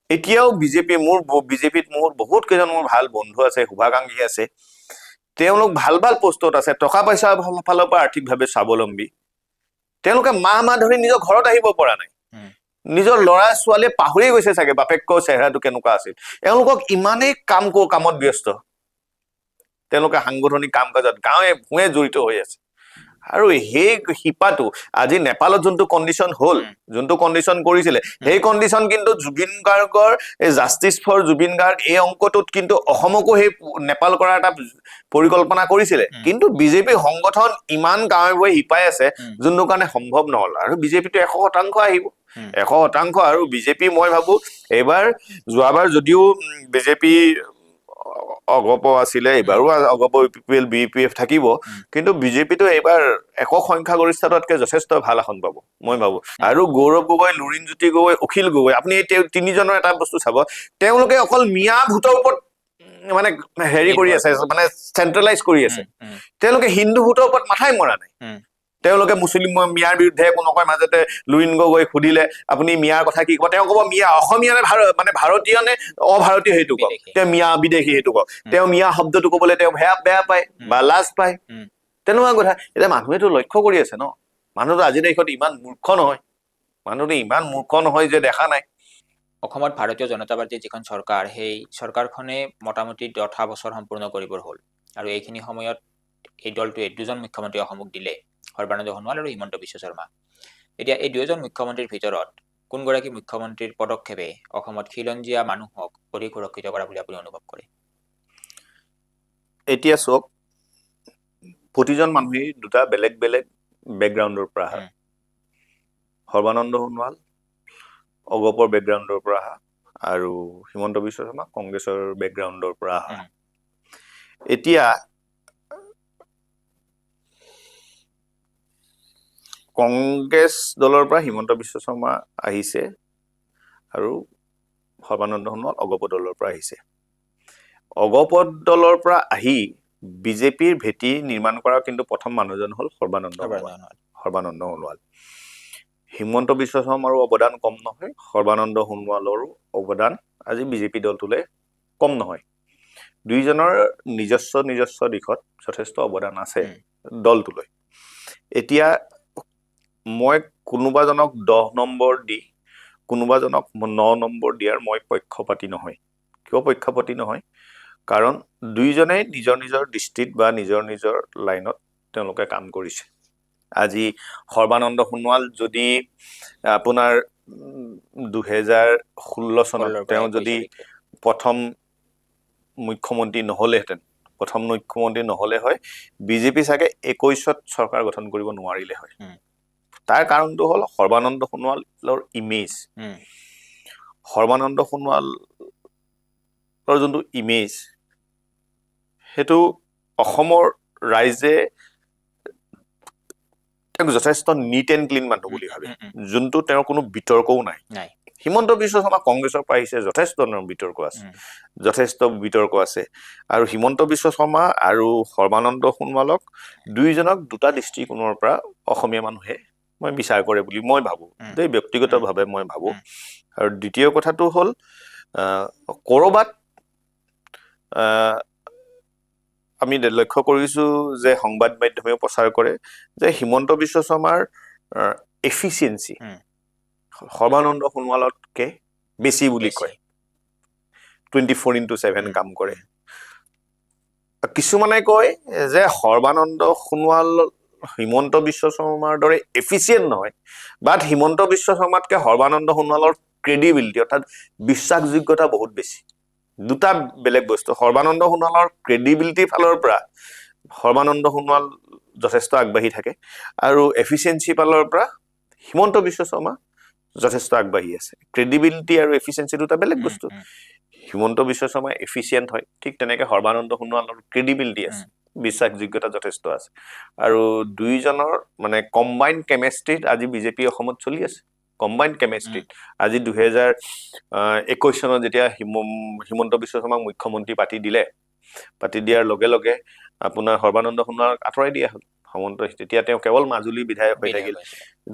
এতিয়াও বিজেপিত মোৰ বহুত কেইজন মোৰ ভাল বন্ধু আছে, শুভাকাংক্ষী আছে, তেওঁলোক ভাল ভাল পোষ্টত আছে, টকা পইচা ফালৰ পৰা আৰ্থিকভাৱে স্বাৱলম্বী। তেওঁলোকে মাহ ধৰি নিজৰ ঘৰত আহিব পৰা নাই, নিজৰ ল'ৰা ছোৱালীয়ে পাহৰি গৈছে চাগে বাপেকৰ চেহেৰাটো কেনেকুৱা আছিল। এওঁলোকক ইমানেই কামত ব্যস্ত, তেওঁলোকে সাংগঠনিক কাম কাজত গাঁৱে ভূঞে জড়িত হৈ আছে। আৰু সেই শিপাটো আজি নেপালত যোনটো কণ্ডিশ্যন হ'ল, যোনটো কণ্ডিশ্যন কৰিছিলে, সেই কণ্ডিশ্যন কিন্তু জুবিন গাৰ্গৰ এই জাষ্টিছ ফৰ জুবিন গাৰ্গ এই অংকটোত কিন্তু অসমকো সেই নেপাল কৰাৰ এটা পৰিকল্পনা কৰিছিলে। কিন্তু বিজেপি সংগঠন ইমান গাঁৱে ভূঞে শিপাই আছে যোনটো কাৰণে সম্ভৱ নহল। আৰু বিজেপিটো 100% আহিব, 100%। আৰু বিজেপি মই ভাবো এইবাৰ, যোৱাবাৰ যদিও বিজেপি অগপ আছিলে, এইবাৰো অগপ BPF থাকিব, কিন্তু বিজেপিটো এইবাৰ একক সংখ্যাগৰিষ্ঠতাতকে যথেষ্ট ভাল আসন পাব মই ভাবো। আৰু গৌৰৱ গগৈ, লুৰিণজ্যোতি গগৈ, অখিল গগৈ, আপুনি এই তিনিজনৰ এটা বস্তু চাব, তেওঁলোকে অকল মিয়া ভোটৰ ওপৰত মানে হেৰি কৰি আছে, মানে চেন্ট্ৰেলাইজ কৰি আছে। তেওঁলোকে হিন্দু ভোটৰ ওপৰত মাথাই মৰা নাই। তেওঁলোকে মুছলিম মিয়াৰ বিৰুদ্ধে একো নকয়। মাজতে লুৰিণ গগৈ সুধিলে আপুনি মিয়াৰ কথা কি কব, তেওঁ কব মিয়া অসমীয়া নে মানে ভাৰতীয় নে অভাৰতীয় সেইটো কওক, তেওঁ মিয়া বিদেশী সেইটো কওক, তেওঁ মিয়া শব্দটো কবলৈ তেওঁ বেয়া পায় বা লাজ পায়, তেনেকুৱা কথা। এতিয়া মানুহেতো লক্ষ্য কৰি আছে ন, মানুহতো আজিৰ দেশত ইমান মূৰ্খ নহয়, যে দেখা নাই। অসমত ভাৰতীয় জনতা পাৰ্টীৰ যিখন চৰকাৰ, সেই চৰকাৰখনে মোটামুটি 10 বছৰ সম্পূৰ্ণ কৰিবৰ হ'ল। আৰু এইখিনি সময়ত এই দলটোৱে দুজন মুখ্যমন্ত্ৰী অসমক দিলে, সৰ্বানন্দ সোণোৱাল আৰু হিমন্ত বিশ্ব শৰ্মা। এতিয়া এই দুয়োজন মুখ্যমন্ত্ৰীৰ ভিতৰত কোনগৰাকী মুখ্যমন্ত্ৰীৰ পদক্ষেপে অসমত খিলঞ্জীয়া মানুহক অধিক সুৰক্ষিত কৰা বুলি আপুনি অনুভৱ কৰে? এতিয়া চাওক, প্ৰতিজন মানুহেই দুটা বেলেগ বেলেগ বেকগ্ৰাউণ্ডৰ পৰা আহা। সৰ্বানন্দ সোণোৱাল অগপৰ বেকগ্ৰাউণ্ডৰ পৰা আহা আৰু হিমন্ত বিশ্ব শৰ্মা কংগ্ৰেছৰ বেকগ্ৰাউণ্ডৰ পৰা আহা। এতিয়া কংগ্ৰেছ দলৰ পৰা হিমন্ত বিশ্ব শৰ্মা আহিছে আৰু সৰ্বানন্দ সোণোৱাল অগপ দলৰ পৰা আহিছে। অগপ দলৰ পৰা আহি বিজেপিৰ ভেটি নিৰ্মাণ কৰা কিন্তু প্ৰথম মানুহজন হ'ল সৰ্বানন্দ সোণোৱাল। হিমন্ত বিশ্ব শৰ্মাৰো অৱদান কম নহয়, সৰ্বানন্দ সোণোৱালৰো অৱদান আজি বিজেপি দলটোলৈ কম নহয়। দুইজনৰ নিজস্ব নিজস্ব দিশত যথেষ্ট অৱদান আছে দলটোলৈ। এতিয়া মই কোনোবাজনক 10 নম্বৰ দি কোনোবাজনক 9 নম্বৰ দিয়াৰ মই পক্ষপাতি নহয়। কিয় পক্ষপাতি নহয়? কাৰণ দুইজনে নিজৰ নিজৰ দৃষ্টিত বা নিজৰ নিজৰ লাইনত তেওঁলোকে কাম কৰিছে। আজি সৰ্বানন্দ সোণোৱাল যদি আপোনাৰ 2016 চনত তেওঁ যদি প্ৰথম মুখ্যমন্ত্ৰী নহলে হয়, বিজেপি চাগে 21ত চৰকাৰ গঠন কৰিব নোৱাৰিলে হয়। তাৰ কাৰণটো হ'ল সৰ্বানন্দ সোণোৱালৰ ইমেজ। সৰ্বানন্দ সোণোৱালৰ যোনটো ইমেজ, সেইটো অসমৰ ৰাইজে তেওঁক যথেষ্ট নিট এণ্ড ক্লিন মানুহ বুলি ভাবে, যোনটো তেওঁৰ কোনো বিতৰ্কও নাই। হিমন্ত বিশ্ব শৰ্মা কংগ্ৰেছৰ পৰা আহিছে, যথেষ্ট বিতৰ্ক আছে। আৰু হিমন্ত বিশ্ব শৰ্মা আৰু সৰ্বানন্দ সোণোৱালক দুইজনক দুটা দৃষ্টিকোণৰ পৰা অসমীয়া মানুহে মই বিচাৰ কৰে বুলি মই ভাবো দেই, ব্যক্তিগতভাৱে মই ভাবো। আৰু দ্বিতীয় কথাটো হ'ল কৰবাত আমি লক্ষ্য কৰিছো যে সংবাদ মাধ্যমেও প্ৰচাৰ কৰে যে হিমন্ত বিশ্ব শৰ্মাৰ এফিচিয়েঞ্চি সৰ্বানন্দ সোণোৱালতকে বেছি বুলি কয়। 24/7 কাম কৰে। কিছুমানে কয় যে সৰ্বানন্দ সোণোৱাল হিমন্ত বিশ্ব শৰ্মাৰ দৰে এফিচিয়েণ্ট নহয়, বাট হিমন্ত বিশ্ব শৰ্মাতকে সৰ্বানন্দ সোণোৱালৰ ক্ৰেডিবিলিটি অৰ্থাৎ বিশ্বাসযোগ্যতা বহুত বেছি। দুটা বেলেগ বস্তু। সৰ্বানন্দ সোণোৱালৰ ক্ৰেডিবিলিটিৰ ফালৰ পৰা সৰ্বানন্দ সোণোৱাল যথেষ্ট আগবাঢ়ি থাকে, আৰু এফিচিয়েঞ্চি ফালৰ পৰা হিমন্ত বিশ্ব শৰ্মা যথেষ্ট আগবাঢ়ি আছে। ক্ৰেডিবিলিটি আৰু এফিচিয়েঞ্চি দুটা বেলেগ বস্তু। হিমন্ত বিশ্ব শৰ্মা এফিচিয়েণ্ট হয়, ঠিক তেনেকে সৰ্বানন্দ সোণোৱালৰ ক্ৰেডিবিলিটি আছে, বিশ্বাসযোগ্যতা যথেষ্ট আছে। আৰু দুইজনৰ মানে কম্বাইণ্ড কেমেষ্ট্ৰিত আজি বিজেপি অসমত চলি আছে। কম্বাইণ্ড কেমেষ্ট্ৰিত আজি 2021 চনত যেতিয়া হিমন্ত বিশ্ব শৰ্মাক মুখ্যমন্ত্ৰী পাতি দিয়াৰ লগে লগে আপোনাৰ সৰ্বানন্দ সোণোৱালক আঁতৰাই দিয়া হ'ল। তেতিয়া তেওঁ কেৱল মাজুলী বিধায়ক হৈ থাকিল।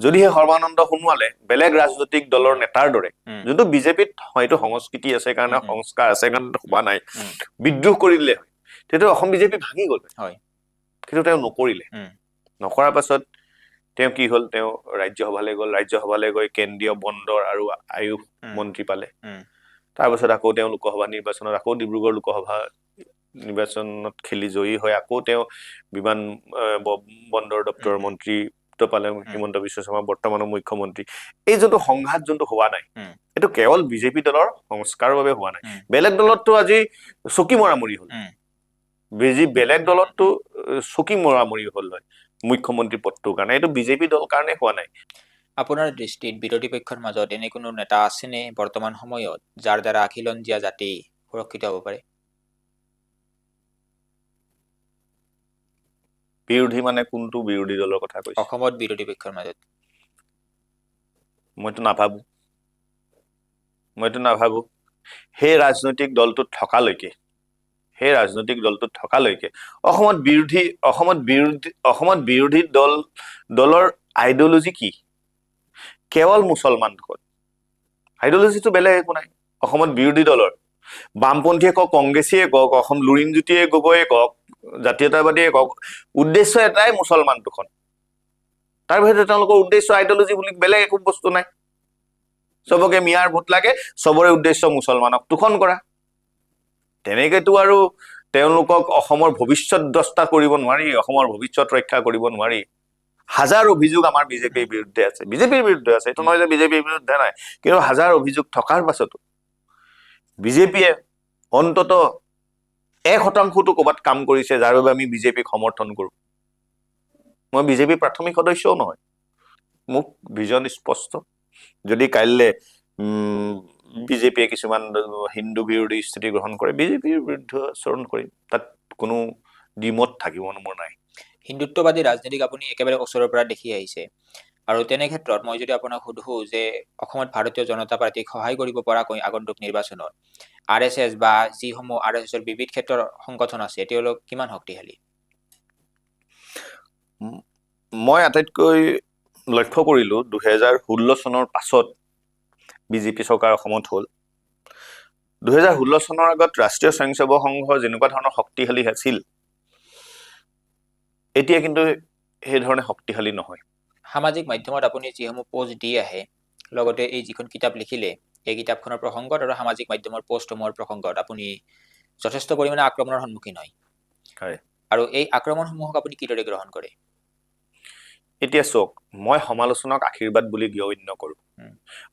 যদিহে সৰ্বানন্দ সোণোৱালে বেলেগ ৰাজনৈতিক দলৰ নেতাৰ দৰে, যোনটো বিজেপিত হয়তো সংস্কৃতি আছে কাৰণে, সংস্কাৰ আছে কাৰণে হোৱা নাই, বিদ্ৰোহ কৰি দিলে হয়, তেতিয়া অসম বিজেপি ভাঙি গ'ল হয়। কিন্তু তেওঁ নকৰিলে। নকৰাৰ পাছত তেওঁ কি হ'ল, তেওঁ ৰাজ্যসভালৈ গ'ল। ৰাজ্যসভালৈ গৈ কেন্দ্ৰীয় বন্দৰ আৰু আয়ুস মন্ত্ৰী পালে। তাৰপিছত আকৌ তেওঁ লোকসভা নিৰ্বাচনত আকৌ ডিব্ৰুগড় লোকসভা নিৰ্বাচনত খেলি জয়ী হৈ আকৌ তেওঁ বিমান বন্দৰ দপ্তৰৰ মন্ত্ৰী পালে। হিমন্ত বিশ্ব শৰ্মা বৰ্তমানৰ মুখ্যমন্ত্ৰী। এই যোনটো সংঘাত যোনটো হোৱা নাই, এইটো কেৱল বিজেপি দলৰ সংস্কাৰৰ বাবে হোৱা নাই। বেলেগ দলতটো আজি চকী মৰামৰি হ'ল, বেলেগ দলতটো চকী মৰামৰি হ'ল হয় মুখ্যমন্ত্ৰী পদটোৰ কাৰণে। এইটো বিজেপি দল কাৰণে হোৱা নাই। আপোনাৰ দৃষ্টিত বিৰোধী পক্ষৰ মাজত এনে কোনো নেতা আছেনে বৰ্তমান সময়ত যাৰ দ্বাৰা খিলঞ্জীয়া জাতি সুৰক্ষিত হ'ব পাৰে? বিৰোধী মানে কোনটো বিৰোধী দলৰ কথা কৈছে? অসমত বিৰোধী পক্ষৰ মাজত মইতো নাভাবো। সেই ৰাজনৈতিক দলটোত থকালৈকে অসমত বিৰোধী দলৰ আইডিঅলজি কি? কেৱল মুছলমান দখত। আইডিঅলজিটো বেলেগ একো নাই। অসমত বিৰোধী দলৰ বামপন্থীয়ে কওক, কংগ্ৰেছীয়ে কওক, অসম লুৰিণজ্যোতি গগৈয়ে কওক, জাতীয়তাবাদীয়ে কওক, উদ্দেশ্য এটাই মুছলমান দূষণ। তাৰ ভিতৰত তেওঁলোকৰ উদ্দেশ্য আইডিঅলজি বুলি বেলেগ একো বস্তু নাই। চবকে মিয়াৰ ভোট লাগে, চবৰে উদ্দেশ্য মুছলমানক তোষণ কৰা। তেনেকেতো আৰু তেওঁলোকক অসমৰ ভৱিষ্যত দ্ৰষ্টা কৰিব নোৱাৰি, অসমৰ ভৱিষ্যত ৰক্ষা কৰিব নোৱাৰি। হাজাৰ অভিযোগ আমাৰ বিজেপিৰ বিৰুদ্ধে আছে, বিজেপিৰ বিৰুদ্ধে আছে, এইটো নহয় যে বিজেপিৰ বিৰুদ্ধে নাই, কিন্তু হাজাৰ অভিযোগ থকাৰ পাছতো বিজেপিয়ে অন্তত 1% ক'ৰবাত কাম কৰিছে যাৰ বাবে আমি বিজেপিক সমৰ্থন কৰো। মই বিজেপিৰ প্ৰাথমিক সদস্যও নহয়, মোক ভিজন স্পষ্ট। যদি কাইলৈ বিজেপিয়ে কিছুমান হিন্দু বিৰোধী স্থিতি গ্ৰহণ কৰে, বিজেপিৰ বিৰুদ্ধে আচৰণ কৰিম, তাত কোনো দ্বিমত থাকিব মোৰ নাই। হিন্দুত্ববাদী ৰাজনীতিক আপুনি একেবাৰে ওচৰৰ পৰা দেখি আহিছে, আৰু তেনে ক্ষেত্ৰত মই যদি আপোনাক সুধো যে অসমত ভাৰতীয় জনতা পাৰ্টীক সহায় কৰিব পৰাকৈ আগন্তুক নিৰ্বাচনত RSS বা যিসমূহ RSSৰ বিবিধ ক্ষেত্ৰৰ সংগঠন আছে তেওঁলোক কিমান শক্তিশালী? মই আটাইতকৈ লক্ষ্য কৰিলো 2016 চনৰ পাছত বিজেপি চৰকাৰ অসমত হ'ল। 2016 চনৰ আগত ৰাষ্ট্ৰীয় স্বয়ংসেৱক সংঘ যেনেকুৱা ধৰণৰ শক্তিশালী আছিল, এতিয়া কিন্তু সেই ধৰণে শক্তিশালী নহয়। সামাজিক মাধ্যমত আপুনি যিসমূহ পোষ্ট দি আহে, লগতে এই যিখন কিতাপ লিখিলে এই কিতাপখনৰ প্ৰসংগত আৰু সামাজিক মাধ্যমৰ পোষ্টসমূহৰ প্ৰসংগত আপুনি যথেষ্ট পৰিমাণে আক্ৰমণৰ সন্মুখীন হয়, আৰু এই আক্ৰমণসমূহক আপুনি কিদৰে গ্ৰহণ কৰে? এতিয়া চাওক, মই সমালোচনাক আশীৰ্বাদ বুলি গণ্য কৰোঁ।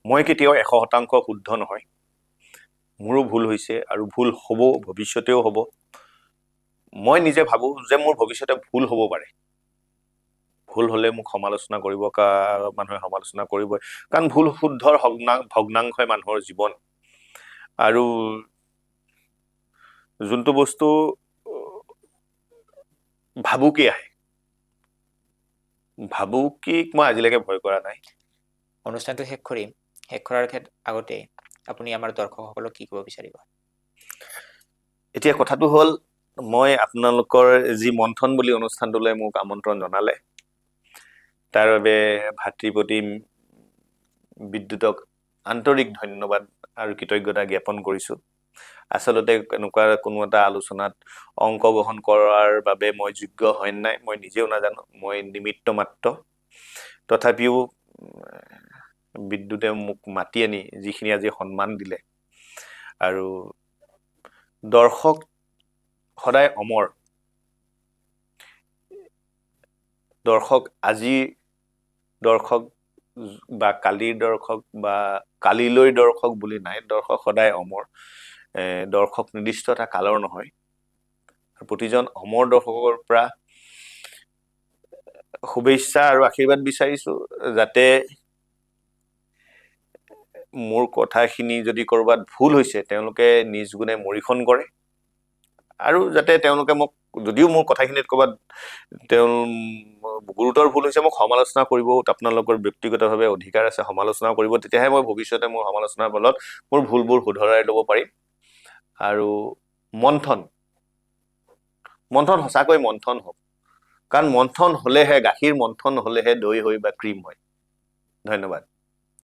মই কেতিয়াও 100% শুদ্ধ নহয়, মোৰো ভুল হৈছে আৰু ভুল হ'ব, ভৱিষ্যতেও হ'ব। মই নিজে ভাবো যে মোৰ ভৱিষ্যতে ভুল হ'ব পাৰে, ভুল হলে মোক সমালোচনা কৰিব, মানুহে সমালোচনা কৰিবই, কাৰণ ভুল শুদ্ধৰ ভগ্নাংশই মানুহৰ জীৱন। আৰু যোনটো বস্তু ভাবুকি আহে, ভাবুকিক মই আজিলৈকে ভয় কৰা নাই। অনুষ্ঠানটো শেষ কৰাৰ আগতে আপুনি আমাৰ দৰ্শকসকলক কি ক'ব বিচাৰিব? এতিয়া কথাটো হ'ল, মই আপোনালোকৰ যি মন্থন বুলি অনুষ্ঠানটোলৈ মোক আমন্ত্ৰণ জনালে, তাৰ বাবে ভাতৃপ্ৰতিম বিদ্যুতক আন্তৰিক ধন্যবাদ আৰু কৃতজ্ঞতা জ্ঞাপন কৰিছোঁ। আচলতে এনেকুৱা কোনো এটা আলোচনাত অংশগ্ৰহণ কৰাৰ বাবে মই যোগ্য হয় নাই, মই নিজেও নাজানো, মই নিমিত্ত মাত্ৰ। তথাপিও বিদ্যুতে মোক মাতি আনি যিখিনি আজি সন্মান দিলে, আৰু দৰ্শক সদায় অমৰ। দৰ্শক আজিৰ দৰ্শক বা কালিৰ দৰ্শক বা কালিলৈ দৰ্শক বুলি নাই, দৰ্শক সদায় অমৰ। দৰ্শক নিৰ্দিষ্ট এটা কালৰ নহয়। প্ৰতিজন অমৰ দৰ্শকৰ পৰা শুভেচ্ছা আৰু আশীৰ্বাদ বিচাৰিছো, যাতে মোৰ কথাখিনি যদি ক'ৰবাত ভুল হৈছে তেওঁলোকে নিজ গুণে মৰিখন কৰে, আৰু যাতে তেওঁলোকে মোক, যদিও মোৰ কথাখিনিত ক'ৰবাত গুৰুতৰ ভুল হৈছে, মোক সমালোচনা কৰিব, আপোনালোকৰ ব্যক্তিগতভাৱে অধিকাৰ আছে, সমালোচনা কৰিব, তেতিয়াহে মই ভৱিষ্যতে মোৰ সমালোচনাৰ ফলত মোৰ ভুলবোৰ শুধৰাই ল'ব পাৰিম। আৰু মন্থন সঁচাকৈ মন্থন হওক, কাৰণ মন্থন হ'লেহে, গাখীৰ মন্থন হ'লেহে দৈ হয় বা ক্ৰীম হয়। ধন্যবাদ।